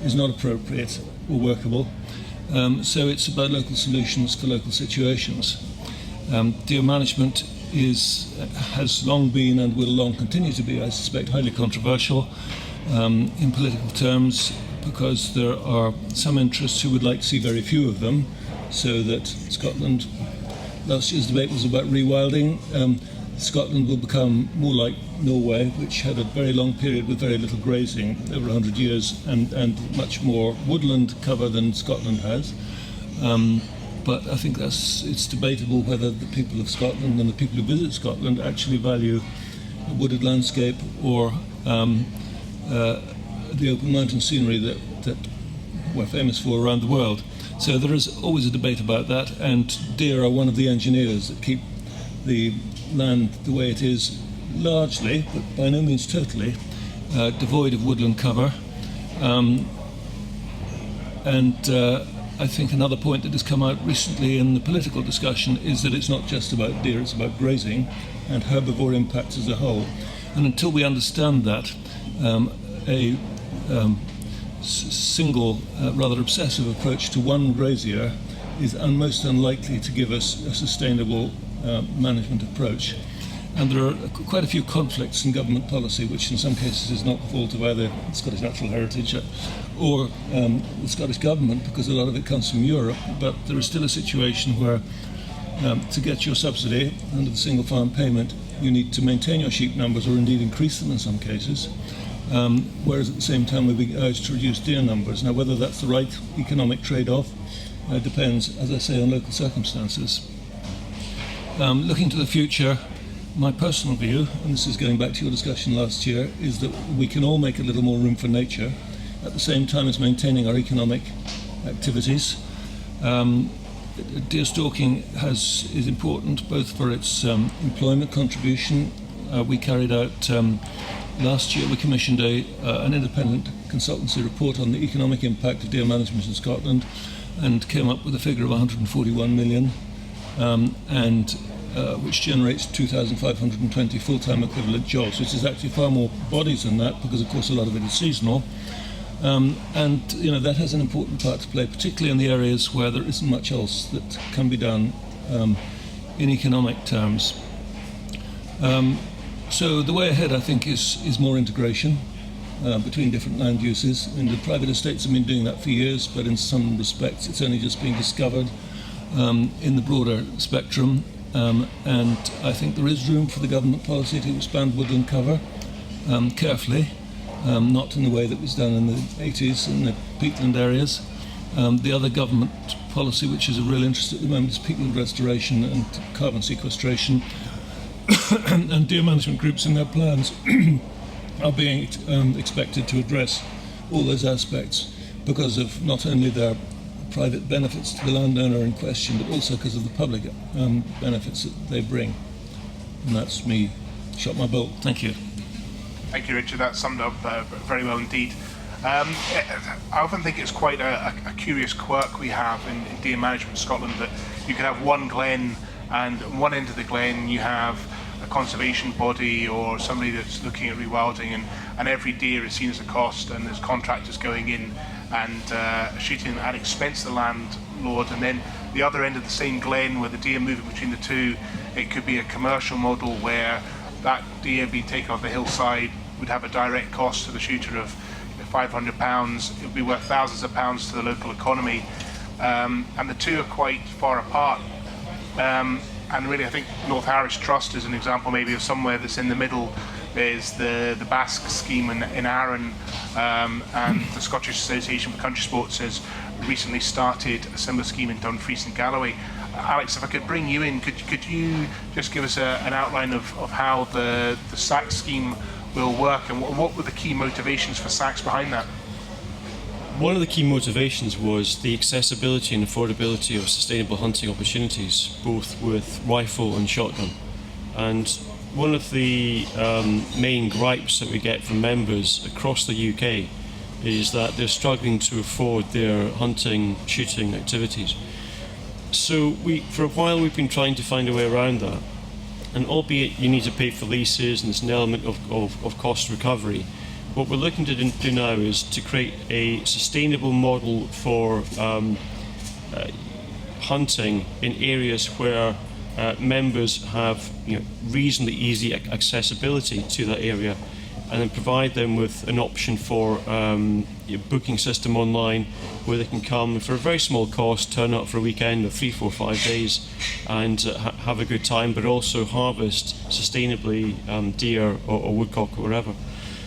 is not appropriate or workable. So it's about local solutions for local situations. Deer management has long been and will long continue to be, I suspect, highly controversial in political terms, because there are some interests who would like to see very few of them, so that Scotland, last year's debate was about rewilding. Scotland will become more like Norway, which had a very long period with very little grazing, over 100 years, and much more woodland cover than Scotland has. But I think it's debatable whether the people of Scotland and the people who visit Scotland actually value a wooded landscape or the open mountain scenery that we're famous for around the world. So there is always a debate about that, and deer are one of the engineers that keep the land the way it is, largely, but by no means totally, devoid of woodland cover. I think another point that has come out recently in the political discussion is that it's not just about deer, it's about grazing and herbivore impacts as a whole. And until we understand that, a single, rather obsessive approach to one grazier is most unlikely to give us a sustainable management approach. And there are quite a few conflicts in government policy, which in some cases is not the fault of either Scottish Natural Heritage or the Scottish Government, because a lot of it comes from Europe. But there is still a situation where to get your subsidy under the single farm payment, you need to maintain your sheep numbers or indeed increase them in some cases, whereas at the same time we're being urged to reduce deer numbers. Now, whether that's the right economic trade-off depends, as I say, on local circumstances. Looking to the future, my personal view, and this is going back to your discussion last year, is that we can all make a little more room for nature at the same time as maintaining our economic activities. Deer stalking is important both for its employment contribution. We carried out last year, we commissioned an independent consultancy report on the economic impact of deer management in Scotland and came up with a figure of 141 million, which generates 2,520 full-time equivalent jobs, which is actually far more bodies than that, because of course a lot of it is seasonal. That has an important part to play, particularly in the areas where there isn't much else that can be done in economic terms. So the way ahead, I think, is more integration between different land uses. I mean, the private estates have been doing that for years, but in some respects it's only just being discovered in the broader spectrum. And I think there is room for the government policy to expand woodland cover carefully, not in the way that was done in the 80s in the peatland areas. The other government policy, which is of real interest at the moment, is peatland restoration and carbon sequestration. And deer management groups in their plans are being expected to address all those aspects because of not only their private benefits to the landowner in question, but also because of the public benefits that they bring. And that's me, shot my bolt. Thank you. Thank you, Richard. That summed up very well indeed. I often think it's quite a curious quirk we have in deer management in Scotland, that you can have one glen, and at one end of the glen you have a conservation body or somebody that's looking at rewilding, and every deer is seen as a cost, and there's contractors going in and shooting at expense of the landlord. And then the other end of the same glen, where the deer moving between the two, it could be a commercial model where that deer being taken off the hillside would have a direct cost to the shooter of £500. It would be worth thousands of pounds to the local economy, and the two are quite far apart. And really, I think North Harris Trust is an example maybe of somewhere that's in the middle. There's the Basque scheme in Arran, and the Scottish Association for Country Sports has recently started a similar scheme in Dumfries and Galloway. Alex, if I could bring you in, could you just give us an outline of how the SAC scheme will work, and what were the key motivations for SACs behind that? One of the key motivations was the accessibility and affordability of sustainable hunting opportunities, both with rifle and shotgun. And one of the main gripes that we get from members across the UK is that they're struggling to afford their hunting, shooting activities. So for a while we've been trying to find a way around that. And albeit you need to pay for leases and there's an element of cost recovery, what we're looking to do now is to create a sustainable model for hunting in areas where members have reasonably easy accessibility to that area, and then provide them with an option for a booking system online where they can come for a very small cost, turn up for a weekend of 3, 4, 5 days and have a good time, but also harvest sustainably deer or woodcock or whatever.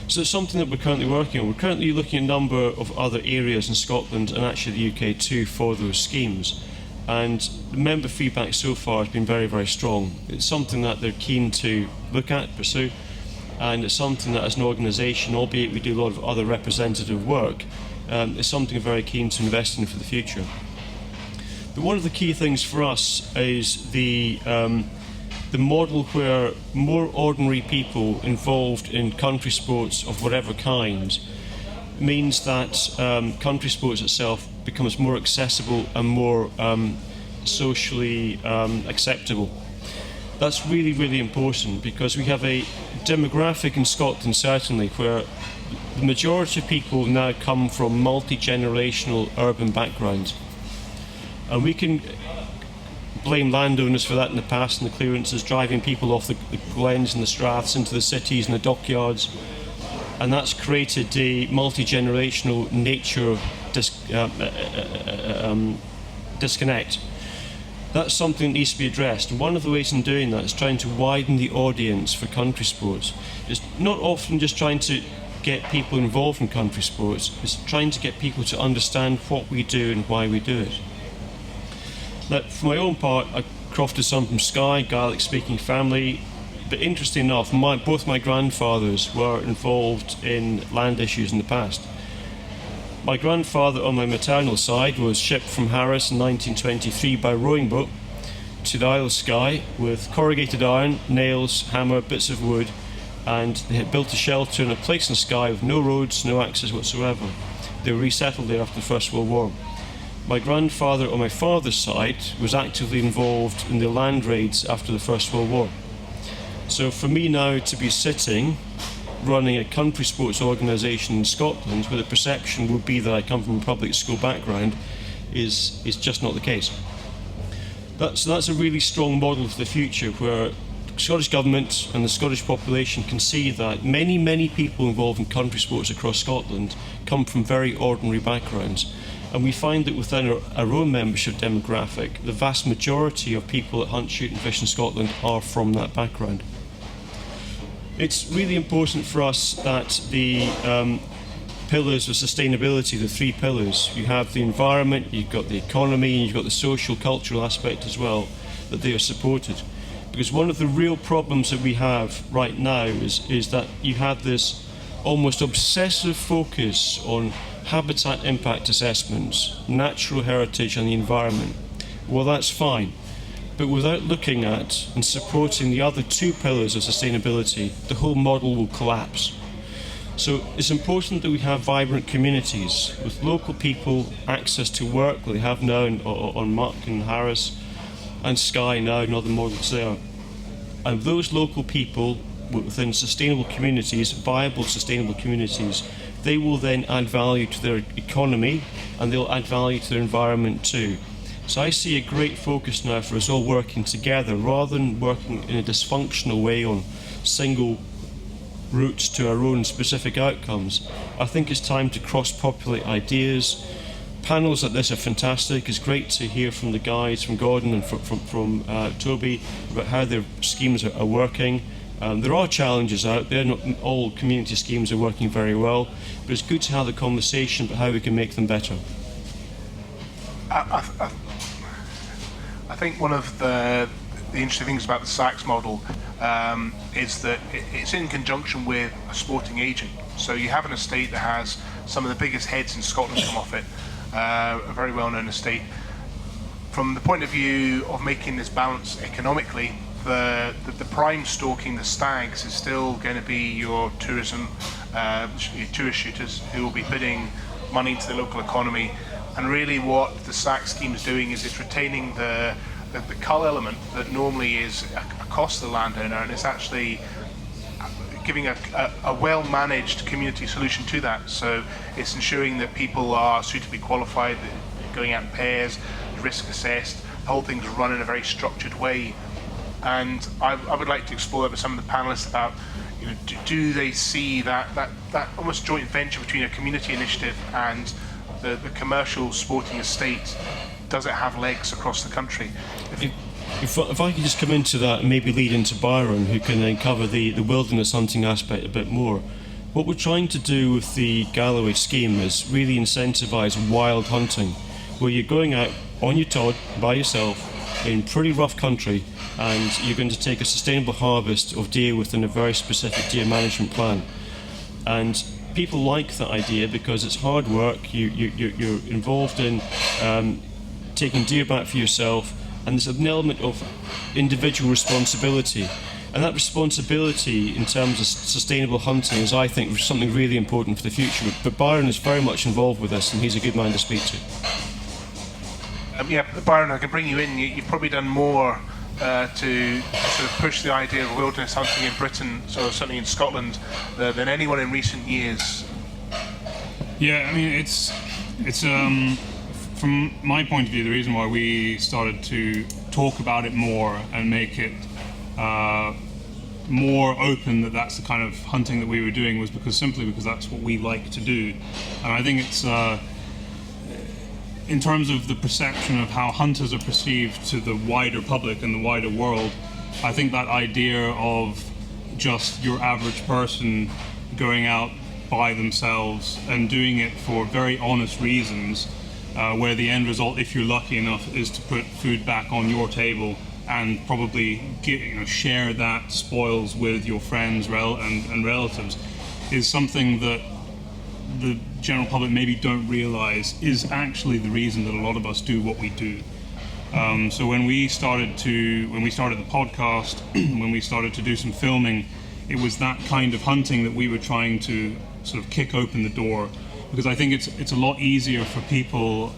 So it's something that we're currently working on. We're currently looking at a number of other areas in Scotland and actually the UK too for those schemes. And the member feedback so far has been very, very strong. It's something that they're keen to look at, pursue. and it's something that as an organisation, albeit we do a lot of other representative work, is something we're very keen to invest in for the future. But one of the key things for us is the model where more ordinary people involved in country sports of whatever kind means that country sports itself becomes more accessible and more socially acceptable. That's really, really important, because we have a demographic in Scotland, certainly, where the majority of people now come from multi-generational urban backgrounds. And we can blame landowners for that in the past, and the clearances driving people off the glens and the straths into the cities and the dockyards. And that's created a multi-generational nature disconnect. That's something that needs to be addressed, and one of the ways in doing that is trying to widen the audience for country sports. It's not often just trying to get people involved in country sports, it's trying to get people to understand what we do and why we do it. Now, for my own part, I crofted some from Skye, Gaelic-speaking family, but interestingly enough, both my grandfathers were involved in land issues in the past. My grandfather on my maternal side was shipped from Harris in 1923 by rowing boat to the Isle of Skye with corrugated iron, nails, hammer, bits of wood, and they had built a shelter in a place in Skye with no roads, no access whatsoever. They were resettled there after the First World War. My grandfather on my father's side was actively involved in the land raids after the First World War. So for me now to be sitting running a country sports organisation in Scotland where the perception would be that I come from a public school background is just not the case. So that's a really strong model for the future, where the Scottish Government and the Scottish population can see that many, many people involved in country sports across Scotland come from very ordinary backgrounds. And we find that within our own membership demographic, the vast majority of people that hunt, shoot and fish in Scotland are from that background. It's really important for us that the pillars of sustainability, the three pillars, you have the environment, you've got the economy, and you've got the social, cultural aspect as well, that they are supported. Because one of the real problems that we have right now is that you have this almost obsessive focus on habitat impact assessments, natural heritage and the environment. Well, that's fine. But without looking at and supporting the other two pillars of sustainability, the whole model will collapse. So it's important that we have vibrant communities with local people access to work that they have now on Muck and Harris and Skye now and other models there. And those local people within sustainable communities, viable sustainable communities, they will then add value to their economy and they'll add value to their environment too. So I see a great focus now for us all working together rather than working in a dysfunctional way on single routes to our own specific outcomes. I think it's time to cross-populate ideas. Panels like this are fantastic. It's great to hear from the guys, from Gordon and from Toby, about how their schemes are working. There are challenges out there. Not all community schemes are working very well, but it's good to have the conversation about how we can make them better. I think one of the interesting things about the SACS model is that it's in conjunction with a sporting agent. So you have an estate that has some of the biggest heads in Scotland come off it, a very well-known estate. From the point of view of making this balance economically, the prime stalking the stags is still going to be your tourism, your tourist shooters who will be bidding money into the local economy. And really what the SAC scheme is doing is it's retaining the cull element that normally is a cost to the landowner, and it's actually giving a well-managed community solution to that. So it's ensuring that people are suitably qualified, going out in pairs, risk assessed, the whole thing's run in a very structured way. And I would like to explore that with some of the panelists about, you know, do they see that almost joint venture between a community initiative and the commercial sporting estate, does it have legs across the country? If I could just come into that and maybe lead into Byron, who can then cover the wilderness hunting aspect a bit more. What we're trying to do with the Galloway scheme is really incentivise wild hunting, where you're going out on your Todd by yourself, in pretty rough country, and you're going to take a sustainable harvest of deer within a very specific deer management plan. And people like that idea because it's hard work. You're involved in taking deer back for yourself, and there's an element of individual responsibility. And that responsibility in terms of sustainable hunting is, I think, something really important for the future. But Byron is very much involved with this, and he's a good man to speak to. Yeah, Byron, I can bring you in. You've probably done more to sort of push the idea of wilderness hunting in Britain, so certainly in Scotland, than anyone in recent years. Yeah, I mean, it's from my point of view, the reason why we started to talk about it more and make it more open that that's the kind of hunting that we were doing was simply because that's what we like to do. And I think it's in terms of the perception of how hunters are perceived to the wider public and the wider world, I think that idea of just your average person going out by themselves and doing it for very honest reasons, where the end result, if you're lucky enough, is to put food back on your table and probably share that spoils with your friends and relatives, is something that the general public maybe don't realize is actually the reason that a lot of us do what we do. So when we started the podcast, when we started to do some filming, it was that kind of hunting that we were trying to sort of kick open the door, because I think it's a lot easier for people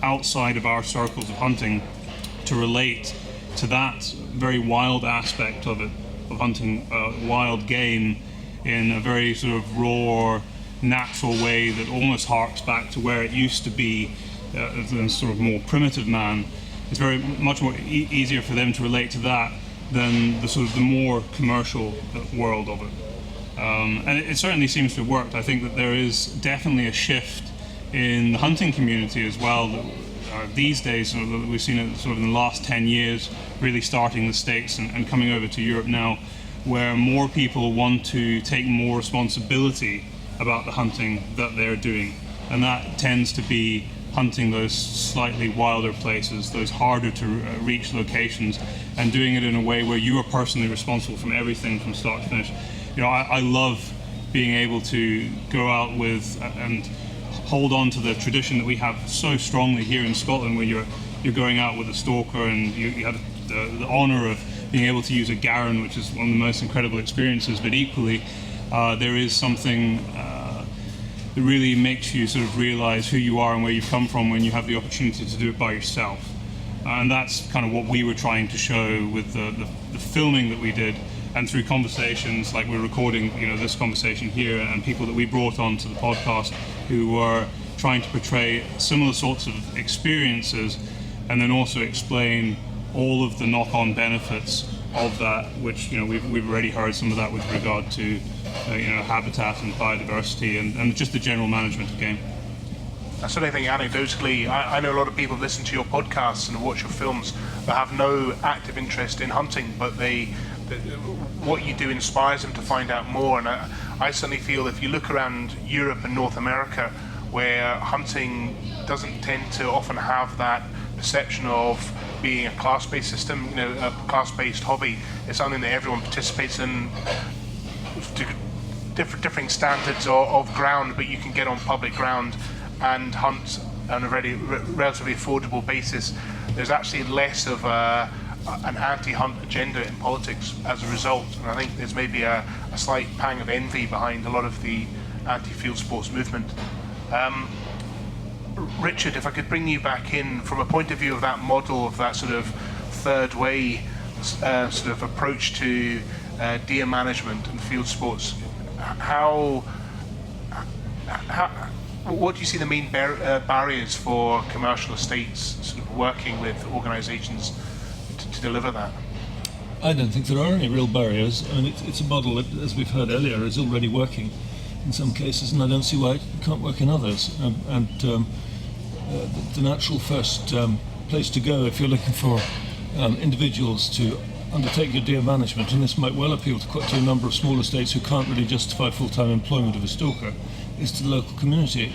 outside of our circles of hunting to relate to that very wild aspect of it, of hunting wild game in a very sort of raw, natural way that almost harks back to where it used to be as a sort of more primitive man. It's very much more easier for them to relate to that than the sort of the more commercial world of it. And it certainly seems to have worked. I think that there is definitely a shift in the hunting community as well that, these days. We've seen it sort of in the last 10 years, really starting in the States and coming over to Europe now, where more people want to take more responsibility about the hunting that they're doing. And that tends to be hunting those slightly wilder places, those harder to reach locations, and doing it in a way where you are personally responsible from everything from start to finish. I love being able to go out with and hold on to the tradition that we have so strongly here in Scotland, where you're going out with a stalker and you have the honour of being able to use a garran, which is one of the most incredible experiences, but equally there is something that really makes you sort of realise who you are and where you've come from when you have the opportunity to do it by yourself. And that's kind of what we were trying to show with the filming that we did, and through conversations like we're recording this conversation here, and people that we brought on to the podcast who were trying to portray similar sorts of experiences, and then also explain all of the knock-on benefits of that, which we've already heard some of that with regard to habitat and biodiversity and just the general management of game. I certainly think anecdotally, I know a lot of people listen to your podcasts and watch your films that have no active interest in hunting, but what you do inspires them to find out more. And I certainly feel if you look around Europe and North America, where hunting doesn't tend to often have that perception of being a class-based system, a class-based hobby, it's something that everyone participates in to differing standards of ground, but you can get on public ground and hunt on a relatively affordable basis. There's actually less of an anti-hunt agenda in politics as a result, and I think there's maybe a slight pang of envy behind a lot of the anti-field sports movement. Richard, if I could bring you back in from a point of view of that model, of that sort of third way sort of approach to deer management and field sports, what do you see the main barriers for commercial estates sort of working with organisations to deliver that? I don't think there are any real barriers. I mean, it's a model that, as we've heard earlier, is already working in some cases, and I don't see why it can't work in others. The natural first place to go if you're looking for individuals to undertake your deer management, and this might well appeal to a number of smaller estates who can't really justify full-time employment of a stalker, is to the local community.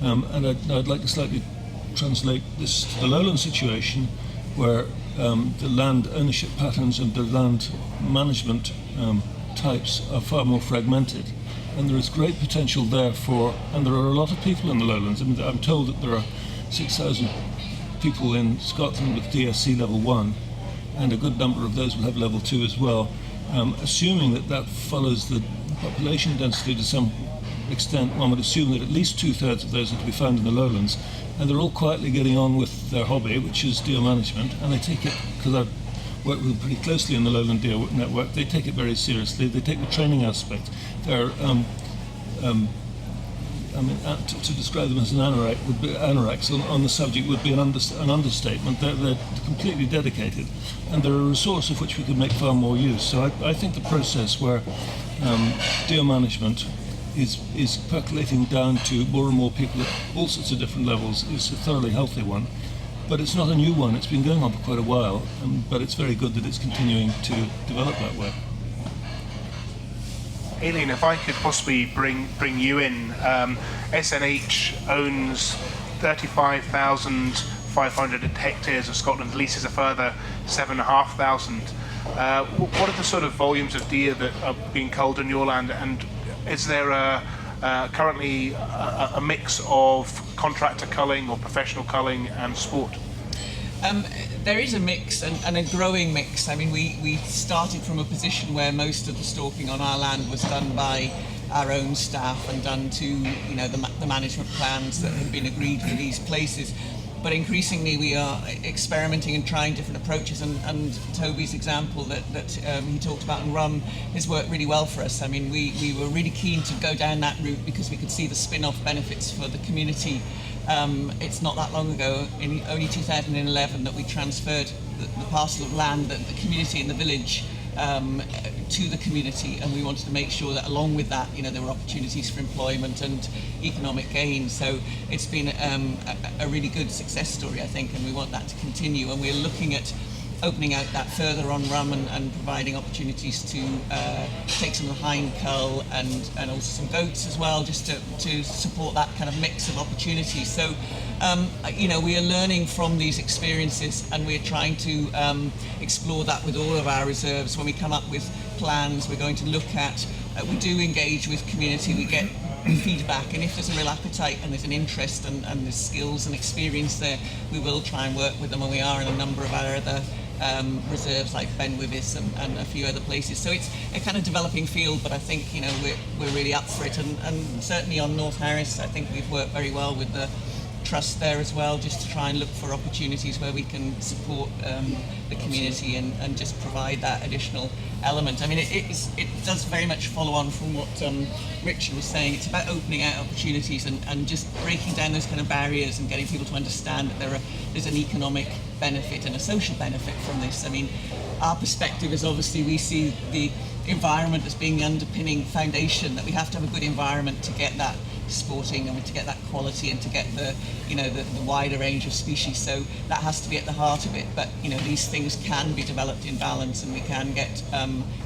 And I'd like to slightly translate this to the lowland situation. where the land ownership patterns and the land management types are far more fragmented. And there is great potential there and there are a lot of people in the lowlands. I mean, I'm told that there are 6,000 people in Scotland with DSC level 1, and a good number of those will have level 2 as well. Assuming that follows the population density to some extent, one would assume that at least 2/3 of those are to be found in the lowlands, and they're all quietly getting on with their hobby, which is deer management, and they take it, because I've worked with them pretty closely in the Lowland Deer Network, they take it very seriously. They take the training aspect. They're to describe them as an anoraks on the subject would be an understatement. They're completely dedicated, and they're a resource of which we could make far more use. So I think the process where deer management is percolating down to more and more people at all sorts of different levels is a thoroughly healthy one. But it's not a new one. It's been going on for quite a while, but it's very good that it's continuing to develop that way. Aileen, if I could possibly bring you in, SNH owns 35,500 hectares of Scotland, leases a further 7,500. What are the sort of volumes of deer that are being culled on your land, and is there currently a mix of contractor culling or professional culling and sport? There is a mix, and a growing mix. I mean, we started from a position where most of the stalking on our land was done by our own staff and done to the management plans that had been agreed for these places. But increasingly we are experimenting and trying different approaches, and Toby's example that he talked about in Rum has worked really well for us. I mean, we were really keen to go down that route because we could see the spin-off benefits for the community. It's not that long ago, in only 2011, that we transferred the parcel of land that the community in the village to the community, and we wanted to make sure that along with that, there were opportunities for employment and economic gain. So it's been a really good success story, I think, and we want that to continue. And we're looking at opening out that further on Rum and providing opportunities to take some of the hind cull and also some goats as well, just to support that kind of mix of opportunities. So we are learning from these experiences, and we're trying to explore that with all of our reserves. When we come up with plans, we're going to look at, we do engage with community, we get feedback, and if there's a real appetite and there's an interest and there's skills and experience there, we will try and work with them, and we are in a number of our other reserves like Ben Wyvis and a few other places. So it's a kind of developing field, but I think we're really up for it, and certainly on North Harris I think we've worked very well with the trust there as well, just to try and look for opportunities where we can support the community and just provide that additional element. I mean, it does very much follow on from what Richard was saying. It's about opening out opportunities and just breaking down those kind of barriers and getting people to understand that there's an economic benefit and a social benefit from this. I mean, our perspective is obviously we see the environment as being the underpinning foundation, that we have to have a good environment to get that sporting and to get that quality and to get the wider range of species. So that has to be at the heart of it. But these things can be developed in balance, and we can get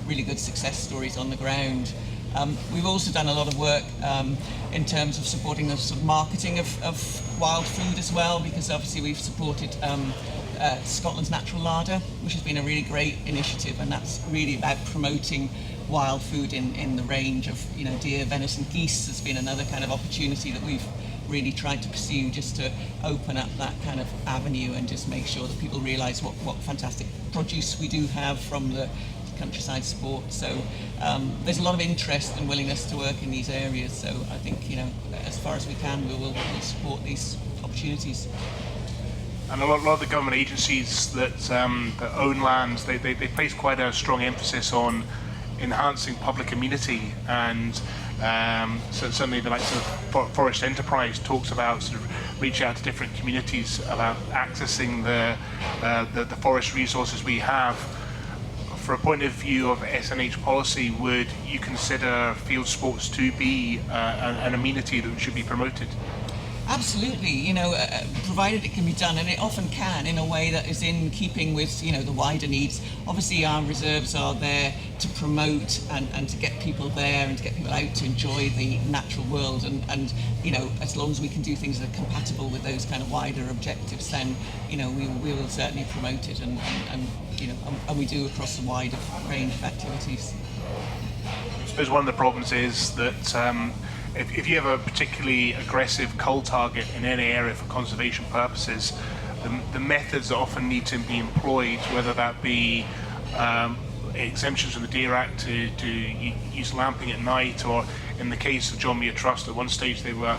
really good success stories on the ground. We've also done a lot of work in terms of supporting the sort of marketing of wild food as well, because obviously we've supported Scotland's Natural Larder, which has been a really great initiative, and that's really about promoting wild food in the range of deer, venison, geese has been another kind of opportunity that we've really tried to pursue, just to open up that kind of avenue and just make sure that people realise what fantastic produce we do have from the countryside sport. So there's a lot of interest and willingness to work in these areas, so I think as far as we can we'll support these opportunities. And a lot of the government agencies that own lands, they place quite a strong emphasis on enhancing public amenity, and so certainly the likes of Forest Enterprise talks about sort of reaching out to different communities about accessing the forest resources we have. For a point of view of SNH policy, would you consider field sports to be an amenity that should be promoted? Absolutely, provided it can be done, and it often can, in a way that is in keeping with, the wider needs. Obviously, our reserves are there to promote and to get people there and to get people out to enjoy the natural world. And as long as we can do things that are compatible with those kind of wider objectives, then, we will certainly promote it, and we do across a wider range of activities. I suppose one of the problems is that if you have a particularly aggressive cull target in any area for conservation purposes, the methods that often need to be employed, whether that be exemptions from the Deer Act to use lamping at night, or in the case of John Muir Trust, at one stage they were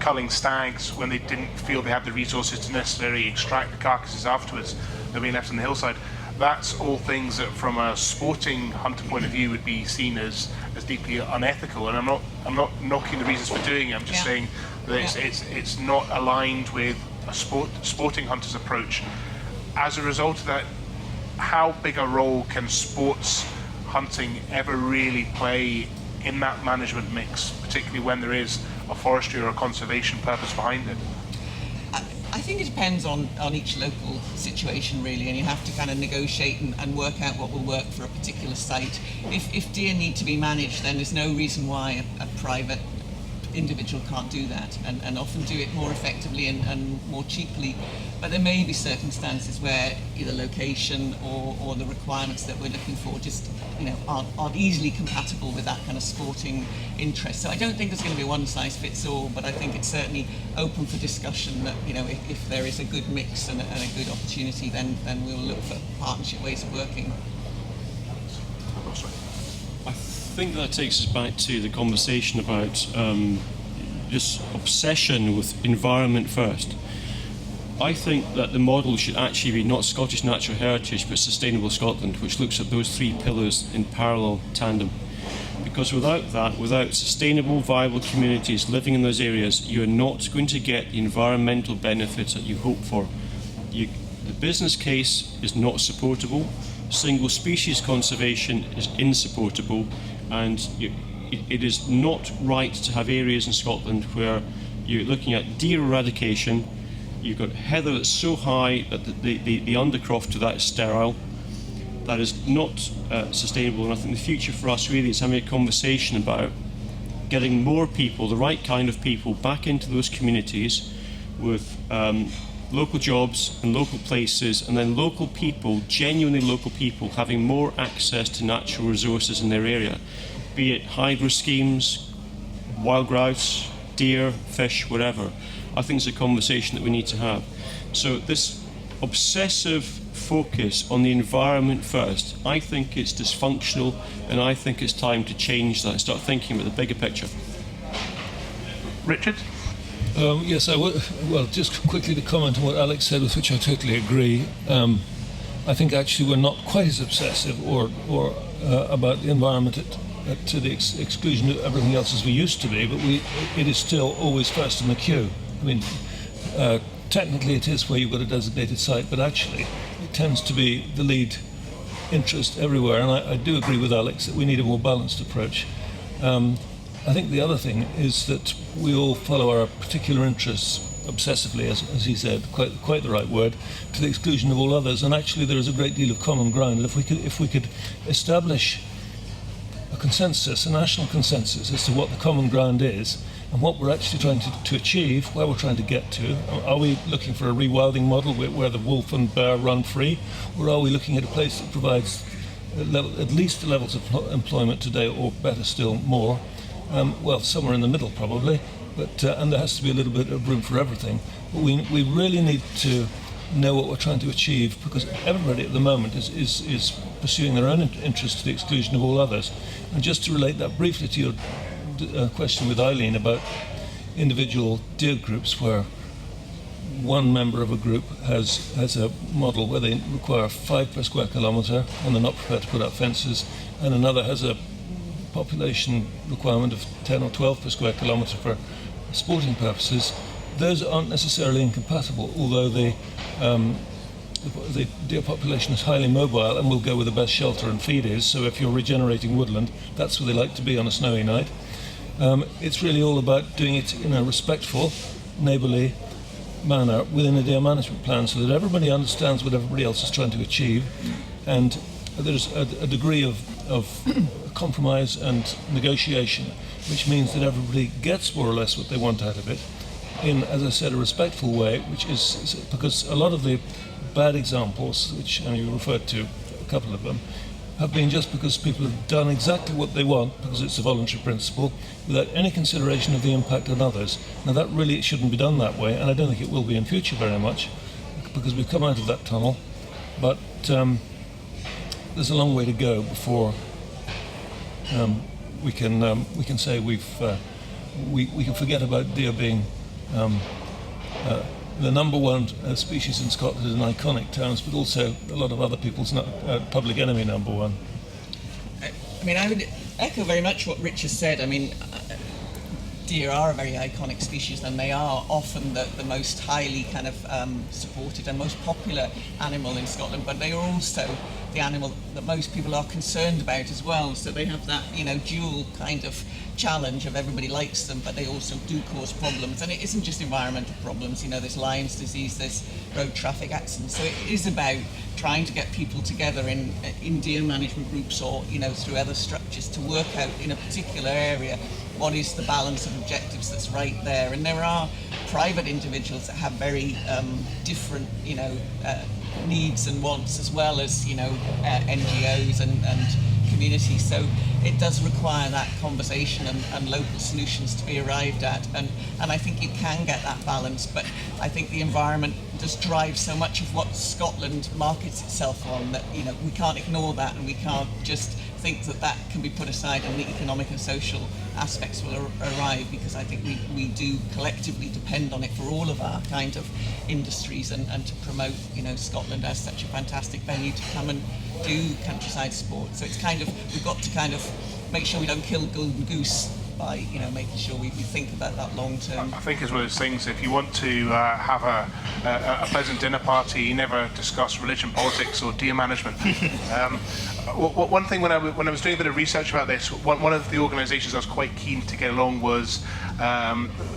culling stags when they didn't feel they had the resources to necessarily extract the carcasses afterwards. They're being left on the hillside. That's all things that, from a sporting hunter point of view, would be seen as deeply unethical. And I'm not knocking the reasons for doing it. I'm just saying that it's not aligned with a sporting hunter's approach. As a result of that, how big a role can sports hunting ever really play in that management mix, particularly when there is a forestry or a conservation purpose behind it? I think it depends on each local situation, really, and you have to kind of negotiate and work out what will work for a particular site. If deer need to be managed, then there's no reason why a private individual can't do that, and often do it more effectively and more cheaply. But there may be circumstances where either location or the requirements that we're looking for just aren't easily compatible with that kind of sporting interest. So I don't think there's going to be one size fits all, but I think it's certainly open for discussion that if there is a good mix and a good opportunity, then we will look for partnership ways of working. I think that takes us back to the conversation about this obsession with environment first. I think that the model should actually be not Scottish Natural Heritage, but Sustainable Scotland, which looks at those three pillars in parallel tandem. Because without that, without sustainable, viable communities living in those areas, you're not going to get the environmental benefits that you hope for. The business case is not supportable, single species conservation is insupportable, and it is not right to have areas in Scotland where you're looking at deer eradication. You've got heather that's so high that the undercroft to that is sterile. That is not sustainable, and I think the future for us really is having a conversation about getting more people, the right kind of people, back into those communities with local jobs and local places, and then local people, genuinely local people, having more access to natural resources in their area, be it hydro schemes, wild grouse, deer, fish, whatever. I think it's a conversation that we need to have. So this obsessive focus on the environment first, I think it's dysfunctional, and I think it's time to change that and start thinking about the bigger picture. Richard? Yes, I would. Well, just quickly to comment on what Alex said, with which I totally agree. I think actually we're not quite as obsessive or about the environment to the exclusion of everything else as we used to be, but it is still always first in the queue. I mean, technically it is where you've got a designated site, but actually it tends to be the lead interest everywhere, and I do agree with Alex that we need a more balanced approach. I think the other thing is that we all follow our particular interests obsessively, as he said, quite the right word, to the exclusion of all others, and actually there is a great deal of common ground. And if we could establish a consensus, a national consensus as to what the common ground is, and what we're actually trying to achieve, where we're trying to get to. Are we looking for a rewilding model where the wolf and bear run free, or are we looking at a place that provides at least the levels of employment today, or better still, more? Well, somewhere in the middle probably, but and there has to be a little bit of room for everything. But we really need to know what we're trying to achieve, because everybody at the moment is pursuing their own interests to the exclusion of all others. And just to relate that briefly to your question with Eileen about individual deer groups, where one member of a group has a model where they require 5 per square kilometre and they're not prepared to put up fences, and another has a population requirement of 10 or 12 per square kilometre for sporting purposes. Those aren't necessarily incompatible, although the deer population is highly mobile and will go where the best shelter and feed is. So if you're regenerating woodland, that's where they like to be on a snowy night. It's really all about doing it in a respectful neighbourly manner within a deer management plan, so that everybody understands what everybody else is trying to achieve, and there's a degree of compromise and negotiation, which means that everybody gets more or less what they want out of it in, as I said, a respectful way, which is because a lot of the bad examples, which you referred to, a couple of them, have been just because people have done exactly what they want, because it's a voluntary principle, without any consideration of the impact on others. Now that really shouldn't be done that way, and I don't think it will be in future very much, because we've come out of that tunnel, but there's a long way to go before we can say we can forget about deer being the number one species in Scotland in iconic terms, but also a lot of other people's public enemy number one. I mean, I would echo very much what Rich has said. I mean, deer are a very iconic species, and they are often the most highly kind of supported and most popular animal in Scotland, but they are also the animal that most people are concerned about as well. So they have that, dual kind of challenge of everybody likes them, but they also do cause problems. And it isn't just environmental problems, there's Lyme's disease, there's road traffic accidents. So it is about trying to get people together in deer management groups or, through other structures to work out in a particular area what is the balance of objectives that's right there. And there are private individuals that have very different, needs and wants, as well as, NGOs and communities. So it does require that conversation and local solutions to be arrived at. And I think you can get that balance, but I think the environment does drive so much of what Scotland markets itself on that, we can't ignore that, and we can't just think that can be put aside and the economic and social aspects will arrive, because I think we do collectively depend on it for all of our kind of industries and to promote, Scotland as such a fantastic venue to come and do countryside sport. So it's kind of, we've got to kind of make sure we don't kill golden goose by, making sure we think about that long term. I think it's one of those things, if you want to have a pleasant dinner party, you never discuss religion, politics or deer management. One thing when I was doing a bit of research about this, one of the organisations I was quite keen to get along was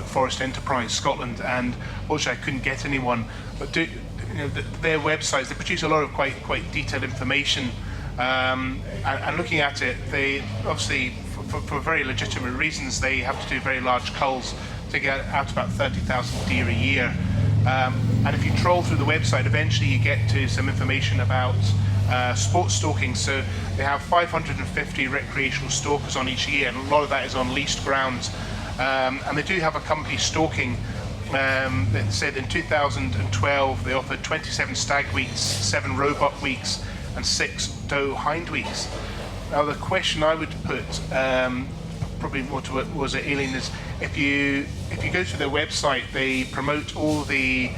Forest Enterprise Scotland, and unfortunately I couldn't get anyone, but their websites, they produce a lot of quite detailed information, and looking at it, they obviously for very legitimate reasons they have to do very large culls to get out about 30,000 deer a year, and if you troll through the website, eventually you get to some information about sport stalking. So they have 550 recreational stalkers on each year, and a lot of that is on leased grounds, and they do have a company stalking that said in 2012 they offered 27 stag weeks, 7 roebuck weeks and 6 doe hind weeks. Now the question I would put probably more to what was it, Aileen, is if you go to their website, they promote all the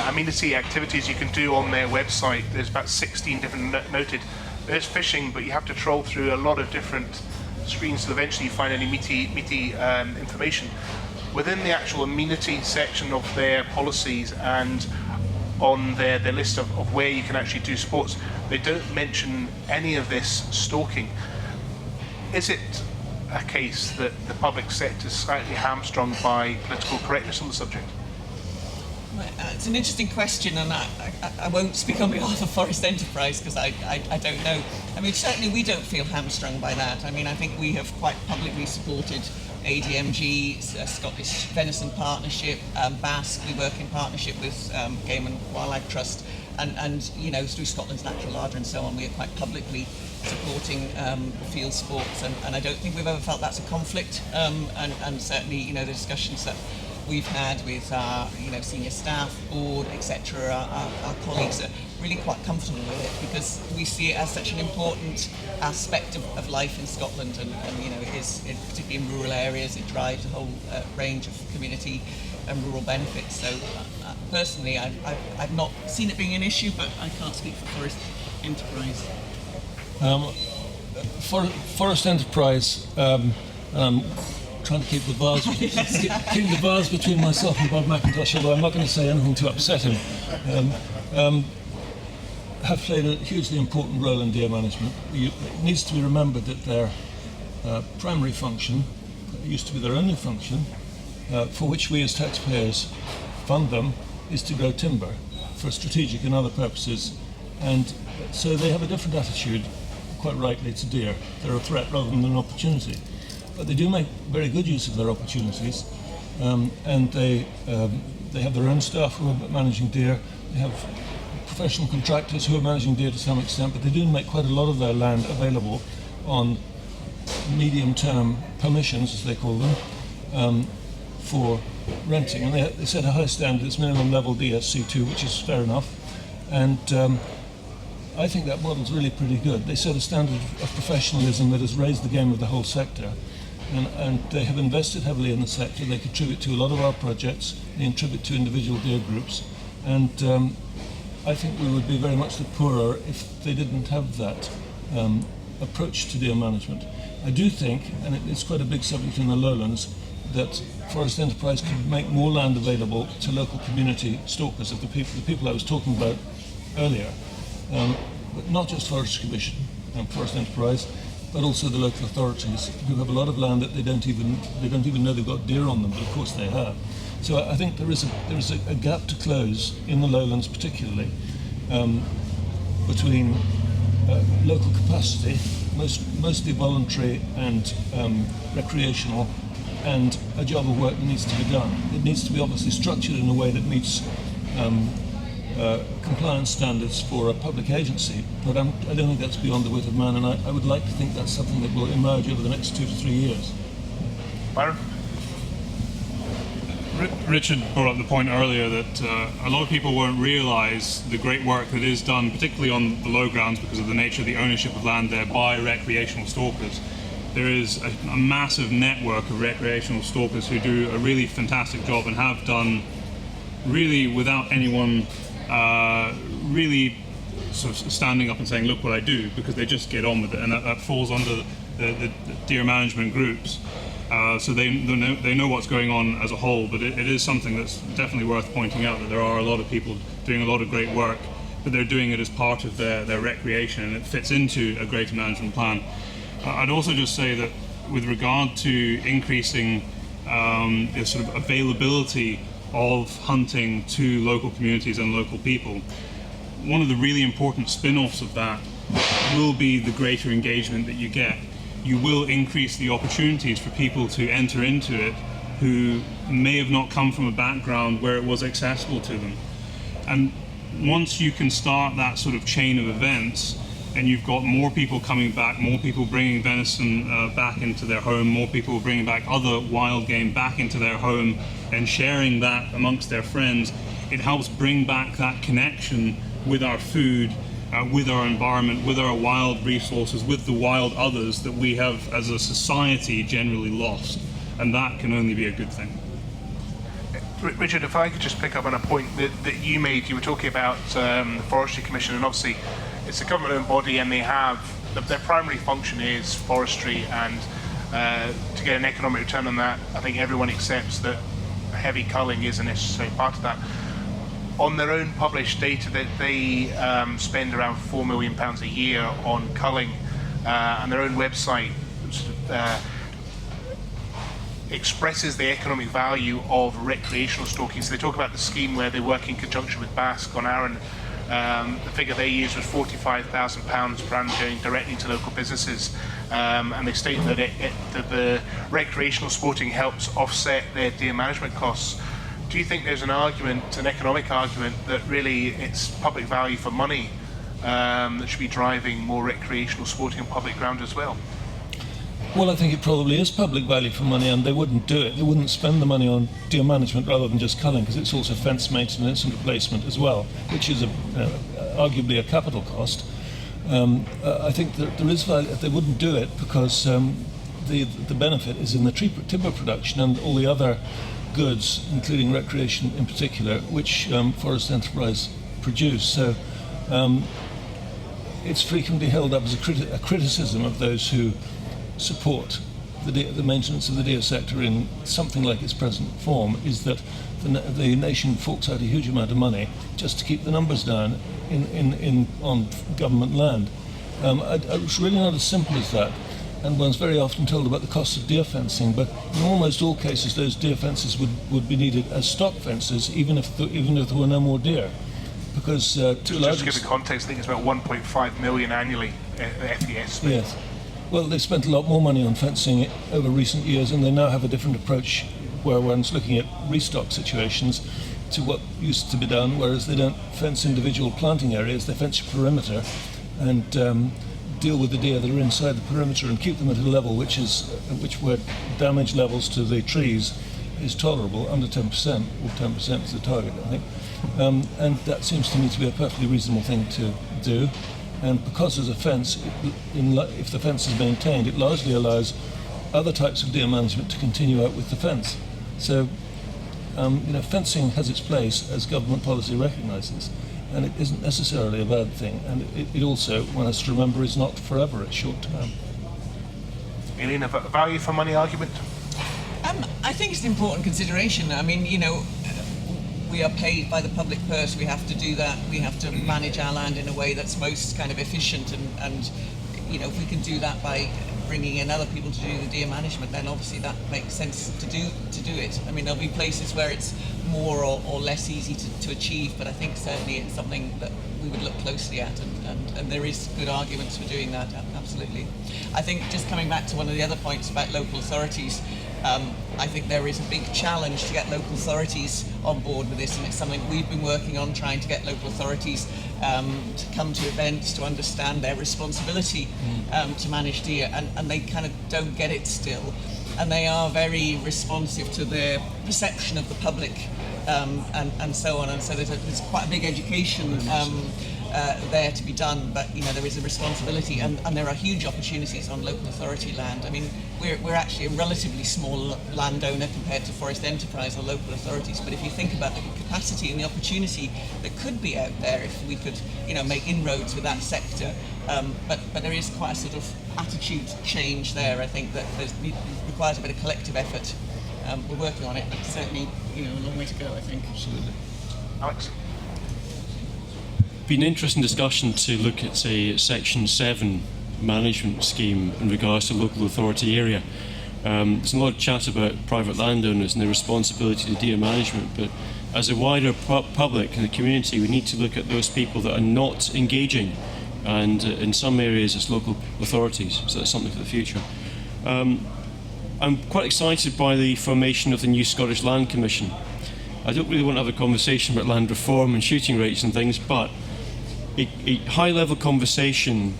amenity activities you can do on their website. There's about 16 different noted. There's fishing, but you have to troll through a lot of different screens to eventually find any meaty information. Within the actual amenity section of their policies and on their list of where you can actually do sports, they don't mention any of this stalking. Is it a case that the public sector is slightly hamstrung by political correctness on the subject? It's an interesting question, and I won't speak on behalf of Forest Enterprise because I don't know. I mean, certainly we don't feel hamstrung by that. I mean, I think we have quite publicly supported ADMG, Scottish Venison Partnership, BASC. We work in partnership with Game and Wildlife Trust, and through Scotland's Natural Larder and so on, we are quite publicly supporting Fieldsports, and I don't think we've ever felt that's a conflict. And certainly, the discussions that we've had with our senior staff, board, etc., our colleagues are really quite comfortable with it, because we see it as such an important aspect of life in Scotland, and it is, particularly in rural areas, it drives a whole range of community and rural benefits. So personally, I've not seen it being an issue, but I can't speak for Forest Enterprise. Forest Enterprise, I'm trying to keep the bars between myself and Bob McIntosh, although I'm not going to say anything to upset him, have played a hugely important role in deer management. It needs to be remembered that their primary function, it used to be their only function, for which we as taxpayers fund them, is to grow timber for strategic and other purposes. And so they have a different attitude, quite rightly, to deer. They're a threat rather than an opportunity. But they do make very good use of their opportunities, and they have their own staff who are managing deer. They have professional contractors who are managing deer to some extent, but they do make quite a lot of their land available on medium-term permissions, as they call them, for renting. And they set a high standard. It's minimum level DSC2, which is fair enough. And I think that model's really pretty good. They set a standard of professionalism that has raised the game of the whole sector. And they have invested heavily in the sector. They contribute to a lot of our projects. They contribute to individual deer groups. And I think we would be very much the poorer if they didn't have that approach to deer management. I do think, and it's quite a big subject in the lowlands, that Forest Enterprise could make more land available to local community stalkers, of the people I was talking about earlier, but not just Forestry Commission and Forest Enterprise, but also the local authorities who have a lot of land that they don't even know they've got deer on them, but of course they have. So I think there is a gap to close in the lowlands, particularly between local capacity, mostly voluntary and recreational, and a job of work that needs to be done. It needs to be obviously structured in a way that meets compliance standards for a public agency, but I don't think that's beyond the wit of man, and I would like to think that's something that will emerge over the next 2 to 3 years. Byron? Richard brought up the point earlier that a lot of people won't realise the great work that is done, particularly on the low grounds because of the nature of the ownership of land there by recreational stalkers. There is a massive network of recreational stalkers who do a really fantastic job and have done really without anyone really sort of standing up and saying, look what I do, because they just get on with it, and that falls under the deer management groups. So they know what's going on as a whole, but it is something that's definitely worth pointing out, that there are a lot of people doing a lot of great work, but they're doing it as part of their recreation, and it fits into a greater management plan. I'd also just say that with regard to increasing the sort of availability of hunting to local communities and local people, one of the really important spin-offs of that will be the greater engagement that you get. You will increase the opportunities for people to enter into it who may have not come from a background where it was accessible to them. And once you can start that sort of chain of events, and you've got more people coming back, more people bringing venison back into their home, more people bringing back other wild game back into their home and sharing that amongst their friends, it helps bring back that connection with our food, with our environment, with our wild resources, with the wild others that we have as a society generally lost. And that can only be a good thing. Richard, if I could just pick up on a point that you made. You were talking about the Forestry Commission, and obviously it's a government-owned body, and they have their primary function is forestry, and to get an economic return on that, I think everyone accepts that heavy culling is a necessary part of that. On their own published data, that they spend around £4 million a year on culling, and their own website expresses the economic value of recreational stalking. So they talk about the scheme where they work in conjunction with Basque on Arran. The figure they used was £45,000 per annum going directly to local businesses, and they state that that the recreational sporting helps offset their deer management costs. Do you think there's an argument, an economic argument, that really it's public value for money that should be driving more recreational sporting on public ground as well? Well, I think it probably is public value for money, and they wouldn't do it. They wouldn't spend the money on deer management rather than just culling, because it's also fence maintenance and replacement as well, which is arguably a capital cost. I think that there is value. They wouldn't do it because the benefit is in the timber production and all the other goods, including recreation in particular, which Forest Enterprise produce. So it's frequently held up as a criticism of those who support the maintenance of the deer sector in something like its present form, is that the nation forks out a huge amount of money just to keep the numbers down on government land. It's really not as simple as that. and one's very often told about the cost of deer fencing, but in almost all cases those deer fences would be needed as stock fences, even if there were no more deer. Because just to give the context, I think it's about 1.5 million annually FES spend. Yes. Well, they've spent a lot more money on fencing it over recent years, and they now have a different approach where one's looking at restock situations to what used to be done, whereas they don't fence individual planting areas, they fence your perimeter and deal with the deer that are inside the perimeter and keep them at a level which where damage levels to the trees is tolerable, under 10%, or 10% is the target, I think. And that seems to me to be a perfectly reasonable thing to do. And because there's a fence, if the fence is maintained, it largely allows other types of deer management to continue out with the fence. So, fencing has its place, as government policy recognises, and it isn't necessarily a bad thing. And it also, one has to remember, is not forever, it's short term. Aileen, a value for money argument? I think it's an important consideration. I mean, we are paid by the public purse, we have to do that, we have to manage our land in a way that's most kind of efficient, and if we can do that by bringing in other people to do the deer management, then obviously that makes sense to do it. I mean, there'll be places where it's more or less easy to achieve, but I think certainly it's something that we would look closely at, and there is good arguments for doing that, absolutely. I think just coming back to one of the other points about local authorities, I think there is a big challenge to get local authorities on board with this, and it's something we've been working on, trying to get local authorities to come to events, to understand their responsibility to manage deer, and they kind of don't get it still. And they are very responsive to the perception of the public and so on, and so there's quite a big education there to be done, but there is a responsibility, and there are huge opportunities on local authority land. I mean, we're actually a relatively small landowner compared to Forest Enterprise or local authorities, but if you think about the capacity and the opportunity that could be out there if we could make inroads with that sector, but there is quite a sort of attitude change there. I think that it requires a bit of collective effort. We're working on it, but certainly a long way to go, I think. Absolutely. Alex? Been an interesting discussion to look at, say, Section 7 management scheme in regards to local authority area. There's a lot of chat about private landowners and their responsibility to deer management, but as a wider public and the community, we need to look at those people that are not engaging, and in some areas it's local authorities, so that's something for the future. I'm quite excited by the formation of the new Scottish Land Commission. I don't really want to have a conversation about land reform and shooting rates and things, but a high-level conversation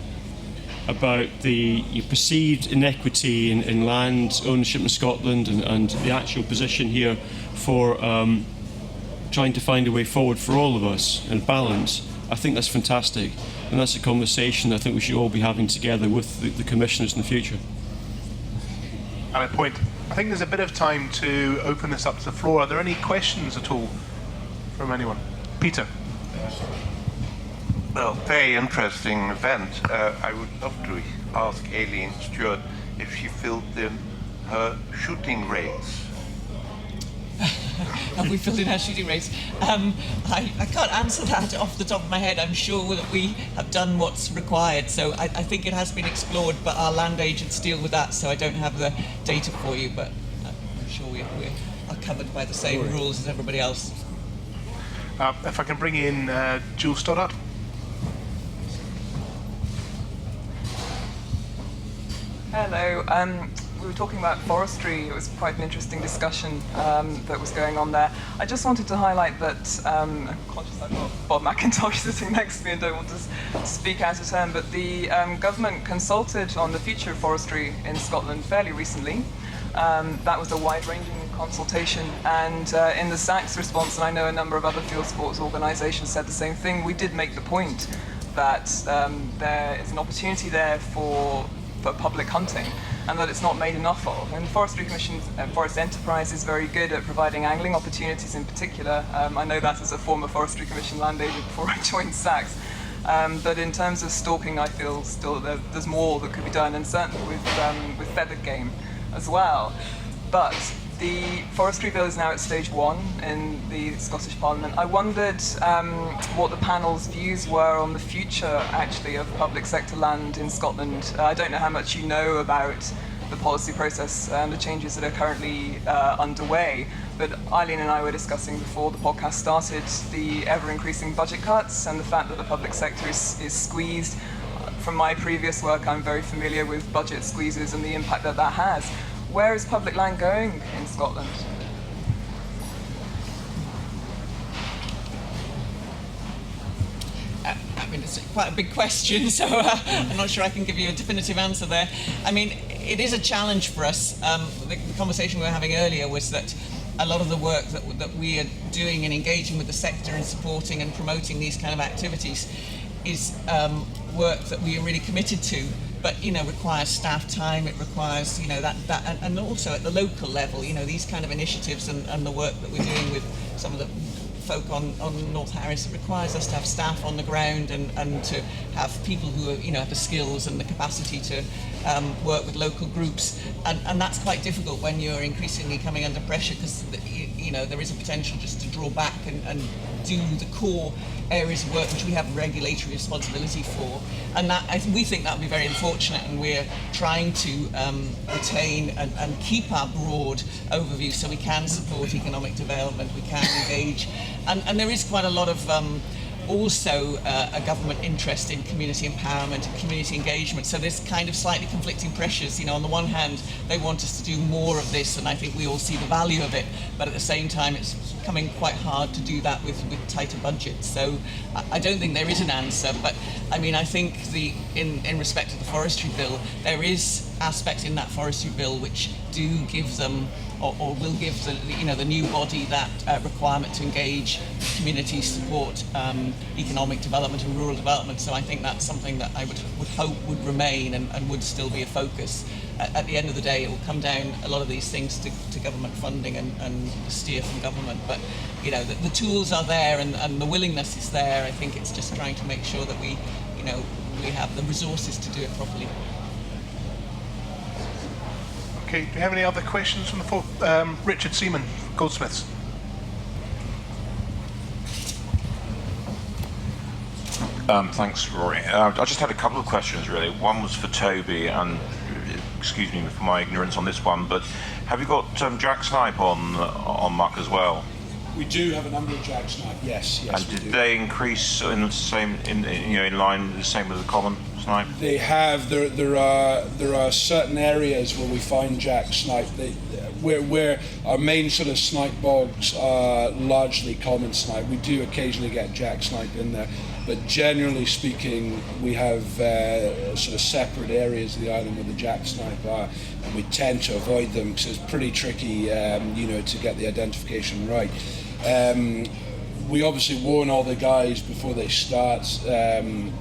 about the perceived inequity in land ownership in Scotland and the actual position here for trying to find a way forward for all of us and balance, I think that's fantastic. And that's a conversation I think we should all be having together with the commissioners in the future. And a point. I think there's a bit of time to open this up to the floor. Are there any questions at all from anyone? Peter. Well, very interesting event. I would love to ask Aileen Stewart if she filled in her shooting rates. Have we filled in our shooting rates? I can't answer that off the top of my head. I'm sure that we have done what's required, so I think it has been explored, but our land agents deal with that, so I don't have the data for you, but I'm sure we are covered by the same rules as everybody else. If I can bring in Jules Stoddart. Hello. We were talking about forestry. It was quite an interesting discussion that was going on there. I just wanted to highlight that, I'm conscious I've got Bob McIntosh sitting next to me and don't want to speak out of turn, but the government consulted on the future of forestry in Scotland fairly recently. That was a wide-ranging consultation, and in the SAC's response, and I know a number of other field sports organisations said the same thing, we did make the point that there is an opportunity there for public hunting, and that it's not made enough of. And the Forestry Commission and Forest Enterprise is very good at providing angling opportunities in particular. I know that as a former Forestry Commission land agent before I joined SACS. But in terms of stalking, I feel still there's more that could be done, and certainly with feathered game as well. But The forestry bill is now at stage 1 in the Scottish Parliament. I wondered what the panel's views were on the future, actually, of public sector land in Scotland. I don't know how much you know about the policy process and the changes that are currently underway, but Eileen and I were discussing before the podcast started the ever-increasing budget cuts and the fact that the public sector is squeezed. From my previous work, I'm very familiar with budget squeezes and the impact that that has. Where is public land going in Scotland? I mean, it's quite a big question, so I'm not sure I can give you a definitive answer there. I mean, it is a challenge for us. The conversation we were having earlier was that a lot of the work that we are doing in engaging with the sector and supporting and promoting these kind of activities is work that we are really committed to, but requires staff time. It requires that and also at the local level, these kind of initiatives and the work that we're doing with some of the folk on North Harris, it requires us to have staff on the ground and to have people who have the skills and the capacity to work with local groups, and that's quite difficult when you're increasingly coming under pressure, because there is a potential just to draw back and do the core areas of work which we have regulatory responsibility for, and we think that would be very unfortunate, and we're trying to retain and keep our broad overview so we can support economic development, we can engage, and there is quite a lot of also a government interest in community empowerment and community engagement. So there's kind of slightly conflicting pressures. On the one hand, they want us to do more of this, and I think we all see the value of it. But at the same time, it's becoming quite hard to do that with tighter budgets. So I don't think there is an answer. But I mean, I think in respect to the forestry bill, there is aspects in that forestry bill which do give them, or will give the new body that requirement to engage community support, economic development and rural development. So I think that's something that I would hope would remain and would still be a focus. At the end of the day, it will come down, a lot of these things, to government funding and steer from government. But the tools are there and the willingness is there. I think it's just trying to make sure that we have the resources to do it properly. Okay, do you have any other questions from the floor? Richard Seaman, Goldsmiths. Thanks, Rory. I just had a couple of questions, really. One was for Toby, and excuse me for my ignorance on this one, but have you got Jack Snipe on Muck as well? We do have a number of Jack Snipe. Yes. And did they increase in the same in line the same with the common snipe? They have. There are certain areas where we find Jack Snipe. Where our main sort of snipe bogs are largely common snipe. We do occasionally get Jack Snipe in there, but generally speaking, we have sort of separate areas of the island where the Jack Snipe are, and we tend to avoid them because it's pretty tricky, to get the identification right. We obviously warn all the guys before they start, and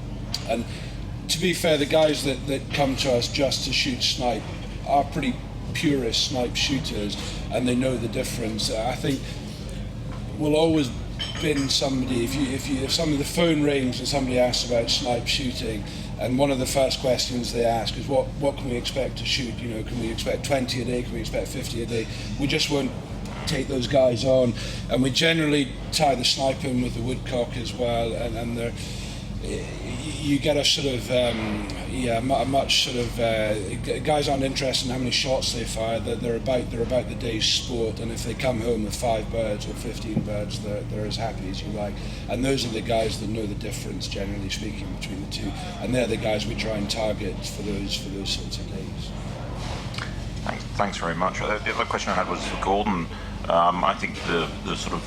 to be fair, the guys that come to us just to shoot snipe are pretty purist snipe shooters, and they know the difference. I think we'll always bin somebody if some of the phone rings and somebody asks about snipe shooting, and one of the first questions they ask is what can we expect to shoot? Can we expect 20 a day? Can we expect 50 a day? We just won't take those guys on, and we generally tie the snipe in with the woodcock as well, and they're, you get a sort of much sort of guys aren't interested in how many shots they fire. They're about the day's sport, and if they come home with 5 birds or 15 birds, they're as happy as you like. And those are the guys that know the difference, generally speaking, between the two, and they're the guys we try and target for those sorts of days. Thanks very much. The other question I had was for Gordon. I think the sort of,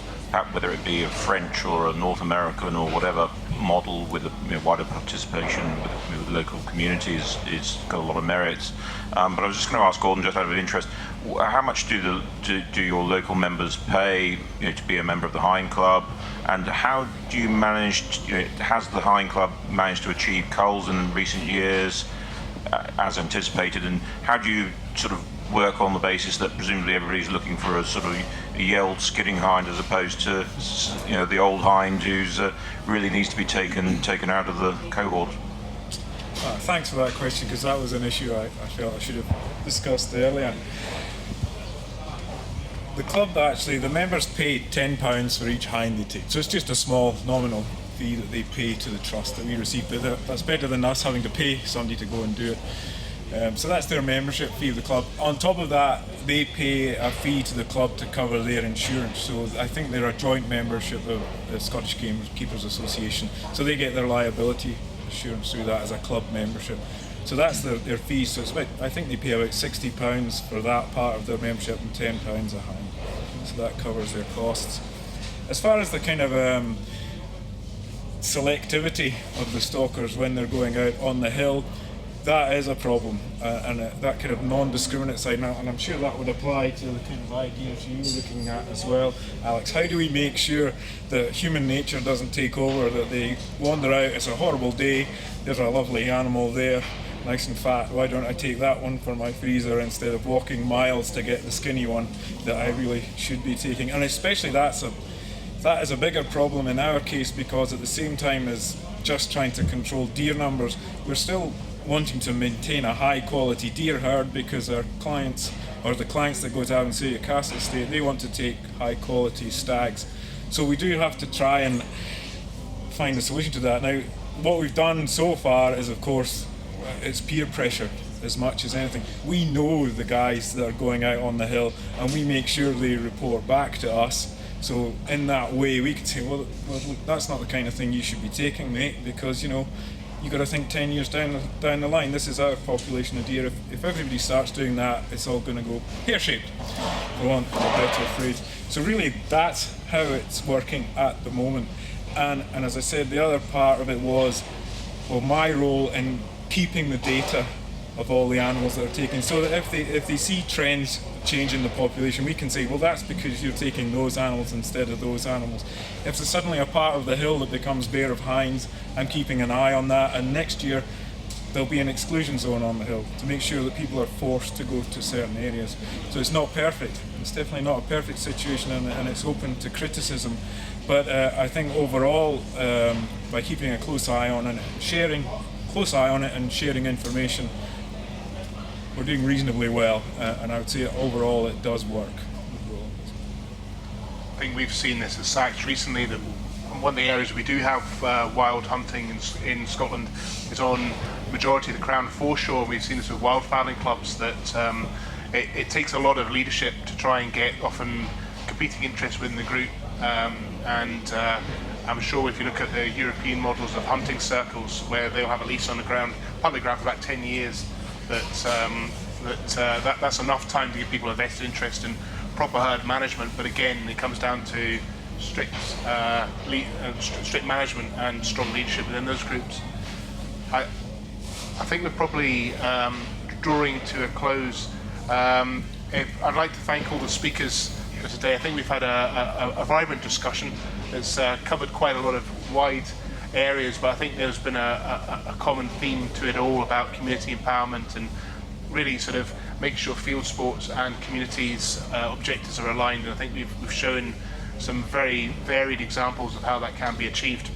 whether it be a French or a North American or whatever model with a wider participation with local communities is got a lot of merits. But I was just going to ask Gordon, just out of interest, how much do your local members pay to be a member of the Hind Club, and how do you manage? Has the Hind Club managed to achieve culls in recent years as anticipated, and how do you sort of work on the basis that presumably everybody's looking for a sort of a yelled skidding hind as opposed to the old hind who's really needs to be taken out of the cohort? Thanks for that question, because that was an issue I felt I should have discussed earlier. the club actually, the members pay £10 for each hind they take. So it's just a small nominal fee that they pay to the trust that we receive. But that's better than us having to pay somebody to go and do it. So that's their membership fee of the club. On top of that, they pay a fee to the club to cover their insurance. So I think they're a joint membership of the Scottish Gamekeepers Association. So they get their liability insurance through that as a club membership. So that's their fees. So it's about, I think they pay about £60 for that part of their membership and £10 a hind. So that covers their costs. As far as the kind of selectivity of the stalkers when they're going out on the hill, that is a problem, and that kind of non-discriminate side, and I'm sure that would apply to the kind of ideas you were looking at as well, Alex. How do we make sure that human nature doesn't take over, that they wander out, it's a horrible day, there's a lovely animal there, nice and fat, why don't I take that one for my freezer instead of walking miles to get the skinny one that I really should be taking? And especially that is a bigger problem in our case, because at the same time as just trying to control deer numbers, we're still wanting to maintain a high quality deer herd, because our clients, or the clients that go to Avonseia Castle Estate, they want to take high quality stags. So we do have to try and find a solution to that. Now, what we've done so far is, of course, it's peer pressure as much as anything. We know the guys that are going out on the hill, and we make sure they report back to us. So in that way, we can say, well, that's not the kind of thing you should be taking, mate, because, you know, you got to think 10 years down the line. This is our population of deer. If everybody starts doing that, it's all going to go pear-shaped, for want of a better phrase. So really, that's how it's working at the moment. And as I said, the other part of it was, well, my role in keeping the data of all the animals that are taken, so that if they see trends change in the population, we can say, well, that's because you're taking those animals instead of those animals. If there's suddenly a part of the hill that becomes bare of hinds, I'm keeping an eye on that, and next year there'll be an exclusion zone on the hill to make sure that people are forced to go to certain areas. So it's not perfect. It's definitely not a perfect situation, and it's open to criticism. But I think overall, by keeping a close eye on it, and sharing information, we're doing reasonably well, and I would say overall it does work. I think we've seen this at SACS recently, that one of the areas we do have wild hunting in Scotland is on majority of the Crown foreshore. We've seen this with wildfowling clubs, that it takes a lot of leadership to try and get often competing interests within the group, and I'm sure if you look at the European models of hunting circles, where they'll have a lease on the ground, public ground for about 10 years, that's enough time to give people a vested interest in proper herd management. But again, it comes down to strict management and strong leadership within those groups. I think we're probably drawing to a close. I'd like to thank all the speakers for today. I think we've had a vibrant discussion that's covered quite a lot of wide areas, but I think there's been a common theme to it all about community empowerment, and really sort of make sure field sports and communities' objectives are aligned. And I think we've shown some very varied examples of how that can be achieved.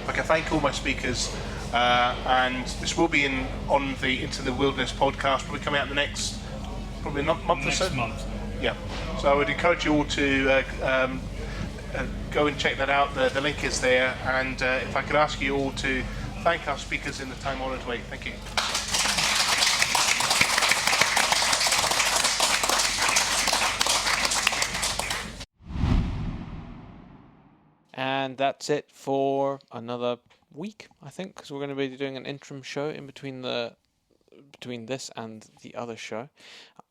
I can thank all my speakers, and this will be on the Into the Wilderness podcast, probably coming out in the next month or so. Next month. Yeah. So I would encourage you all to go and check that out. The link is there, and if I could ask you all to thank our speakers in the time-honoured way. Thank you. And that's it for another week, I think, because we're going to be doing an interim show in between this and the other show.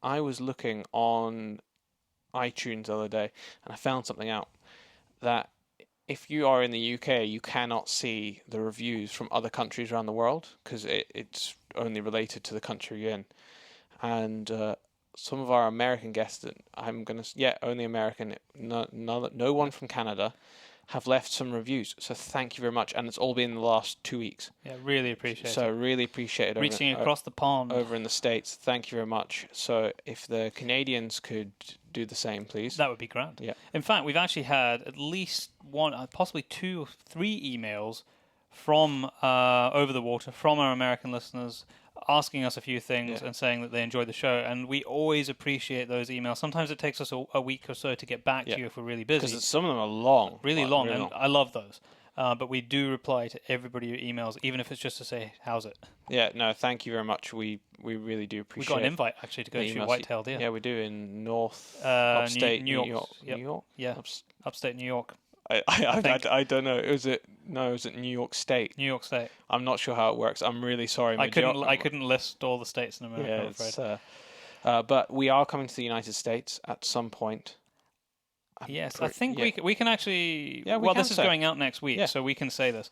I was looking on iTunes the other day, and I found something out, that if you are in the UK, you cannot see the reviews from other countries around the world, because it's only related to the country you're in. And some of our American guests, only American, no one from Canada, have left some reviews. So thank you very much. And it's all been in the last 2 weeks. Yeah, really appreciate it. So really appreciate it. Reaching across the pond. Over in the States. Thank you very much. So if the Canadians could do the same, please. That would be grand. Yeah. In fact, we've actually had at least one, possibly 2 or 3 emails from over the water, from our American listeners, asking us a few things and saying that they enjoyed the show, and we always appreciate those emails. Sometimes it takes us a week or so to get back to you if we're really busy. Because some of them are long. Really long, and I love those. But we do reply to everybody who emails, even if it's just to say, how's it? Yeah, no, thank you very much. We really do appreciate it. We got an invite, actually, to go shoot white-tailed deer. Yeah, we do in upstate New York. Yep. New York? Yeah, upstate New York. I don't know. Is it New York State? New York State. I'm not sure how it works. I'm really sorry. I couldn't list all the states in America. Yeah, I'm afraid. But we are coming to the United States at some point. Yes, I think we can actually. Yeah, this is going out next week, so we can say this.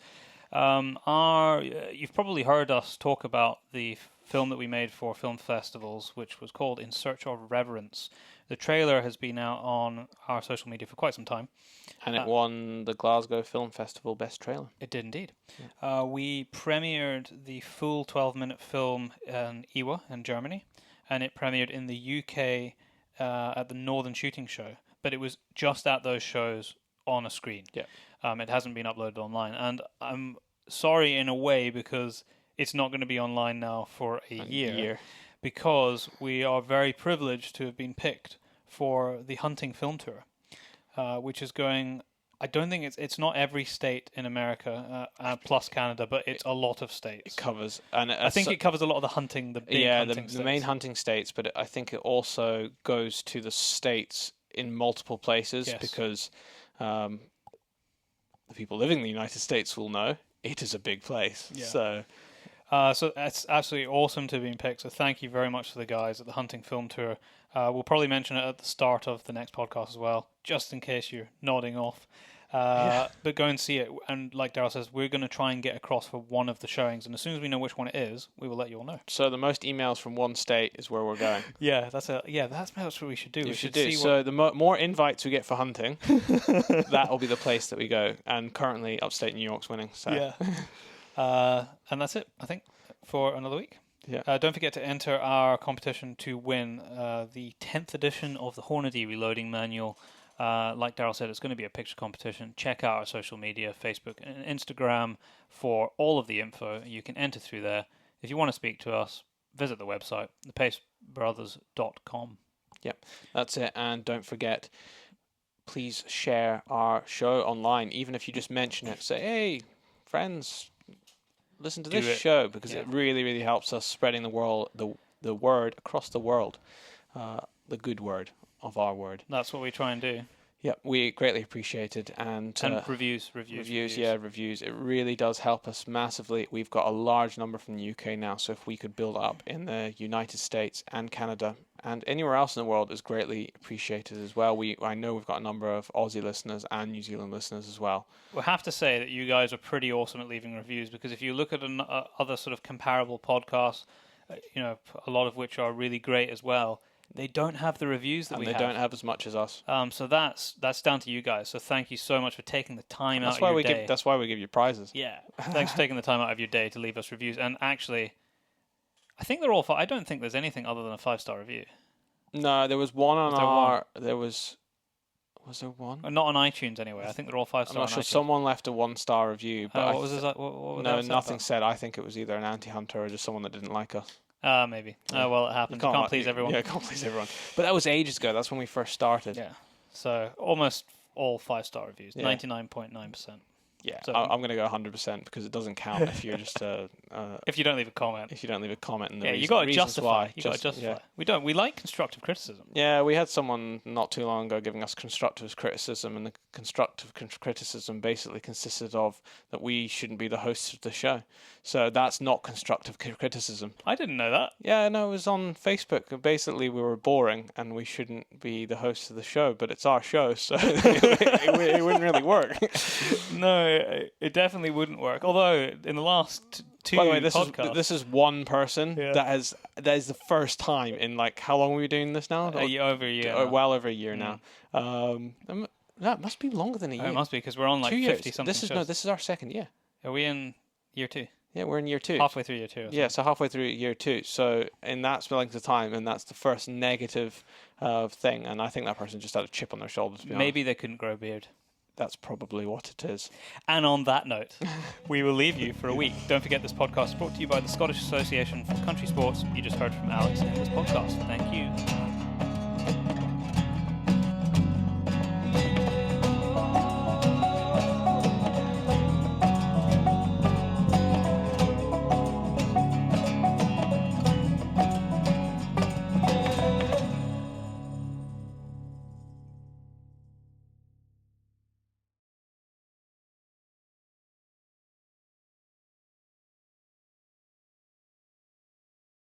You've probably heard us talk about the film that we made for film festivals, which was called In Search of Reverence. The trailer has been out on our social media for quite some time. And it won the Glasgow Film Festival Best Trailer. It did indeed. Yeah. We premiered the full 12-minute film in Iwa in Germany, and it premiered in the UK at the Northern Shooting Show. But it was just at those shows on a screen. Yeah. It hasn't been uploaded online. And I'm sorry in a way because it's not going to be online now for a year. Because we are very privileged to have been picked for the Hunting Film Tour, which is going. I don't think it's not every state in America plus Canada, but it's a lot of states. It covers, and I think it covers a lot of the hunting, the big hunting states. The main hunting states. But I think it also goes to the states in multiple places because the people living in the United States will know it is a big place. Yeah. So it's absolutely awesome to have been picked. So thank you very much to the guys at the Hunting Film Tour. We'll probably mention it at the start of the next podcast as well, just in case you're nodding off. But go and see it. And like Daryl says, we're going to try and get across for one of the showings. And as soon as we know which one it is, we will let you all know. So the most emails from one state is where we're going. That's what we should do. We should do. So the more invites we get for hunting, that will be the place that we go. And currently, upstate New York's winning. So. Yeah. And that's it, I think, for another week. Yeah. Don't forget to enter our competition to win the 10th edition of the Hornady Reloading Manual. Like Daryl said, it's going to be a picture competition. Check out our social media, Facebook and Instagram, for all of the info. You can enter through there. If you want to speak to us, visit the website, thepacebrothers.com. Yep, that's it. And don't forget, please share our show online. Even if you just mention it, say, hey, friends, listen to this show, because it really, really helps us spreading the word across the world, the good word of our word. That's what we try and do. Yeah, we greatly appreciate it. And reviews. It really does help us massively. We've got a large number from the UK now, so if we could build up in the United States and Canada and anywhere else in the world is greatly appreciated as well. I know we've got a number of Aussie listeners and New Zealand listeners as well. We'll have to say that you guys are pretty awesome at leaving reviews, because if you look at other sort of comparable podcasts, a lot of which are really great as well, they don't have the reviews that we have. And they don't have as much as us. So that's down to you guys. So thank you so much for taking the time out of your day. That's why we give you prizes. Yeah. Thanks for taking the time out of your day to leave us reviews. And actually, I think they're all I don't think there's anything other than a 5-star review. No, there was one on our... Was there one? Not on iTunes anyway. I think they're all 5-star. I'm not sure. Someone left a 1-star review. But what was it? What no, nothing said. I think it was either an anti-hunter or just someone that didn't like us. Maybe. Well, it happens. You can't please everyone. Yeah, can't please everyone. But that was ages ago. That's when we first started. Yeah. So almost all 5-star reviews. 99.9%. Yeah, so I'm going to go 100% because it doesn't count if you're just if you don't leave a comment. If you don't leave a comment, and you got to justify. You got to justify. Yeah. We like constructive criticism. Yeah, we had someone not too long ago giving us constructive criticism, and the constructive criticism basically consisted of that we shouldn't be the hosts of the show. So that's not constructive criticism. I didn't know that. Yeah, no, it was on Facebook. Basically, we were boring and we shouldn't be the hosts of the show, but it's our show, so it wouldn't really work. No, it definitely wouldn't work. Although in the last two By the way, podcasts, this is one person that is the first time in how long are we doing this now? Over a year. Well over a year now. That must be longer than a year. It must be, because we're on 50 something. This is our second year. Are we in year 2? Yeah, we're in year 2. Halfway through year 2. Yeah, so halfway through year 2. So in that length of time, and that's the first negative thing. And I think that person just had a chip on their shoulder. To be Maybe they couldn't grow a beard. that's probably what it is. And on that note, we will leave you for a week. Don't forget this podcast is brought to you by the Scottish Association for Country Sports. You just heard from Alex in this podcast. Thank you.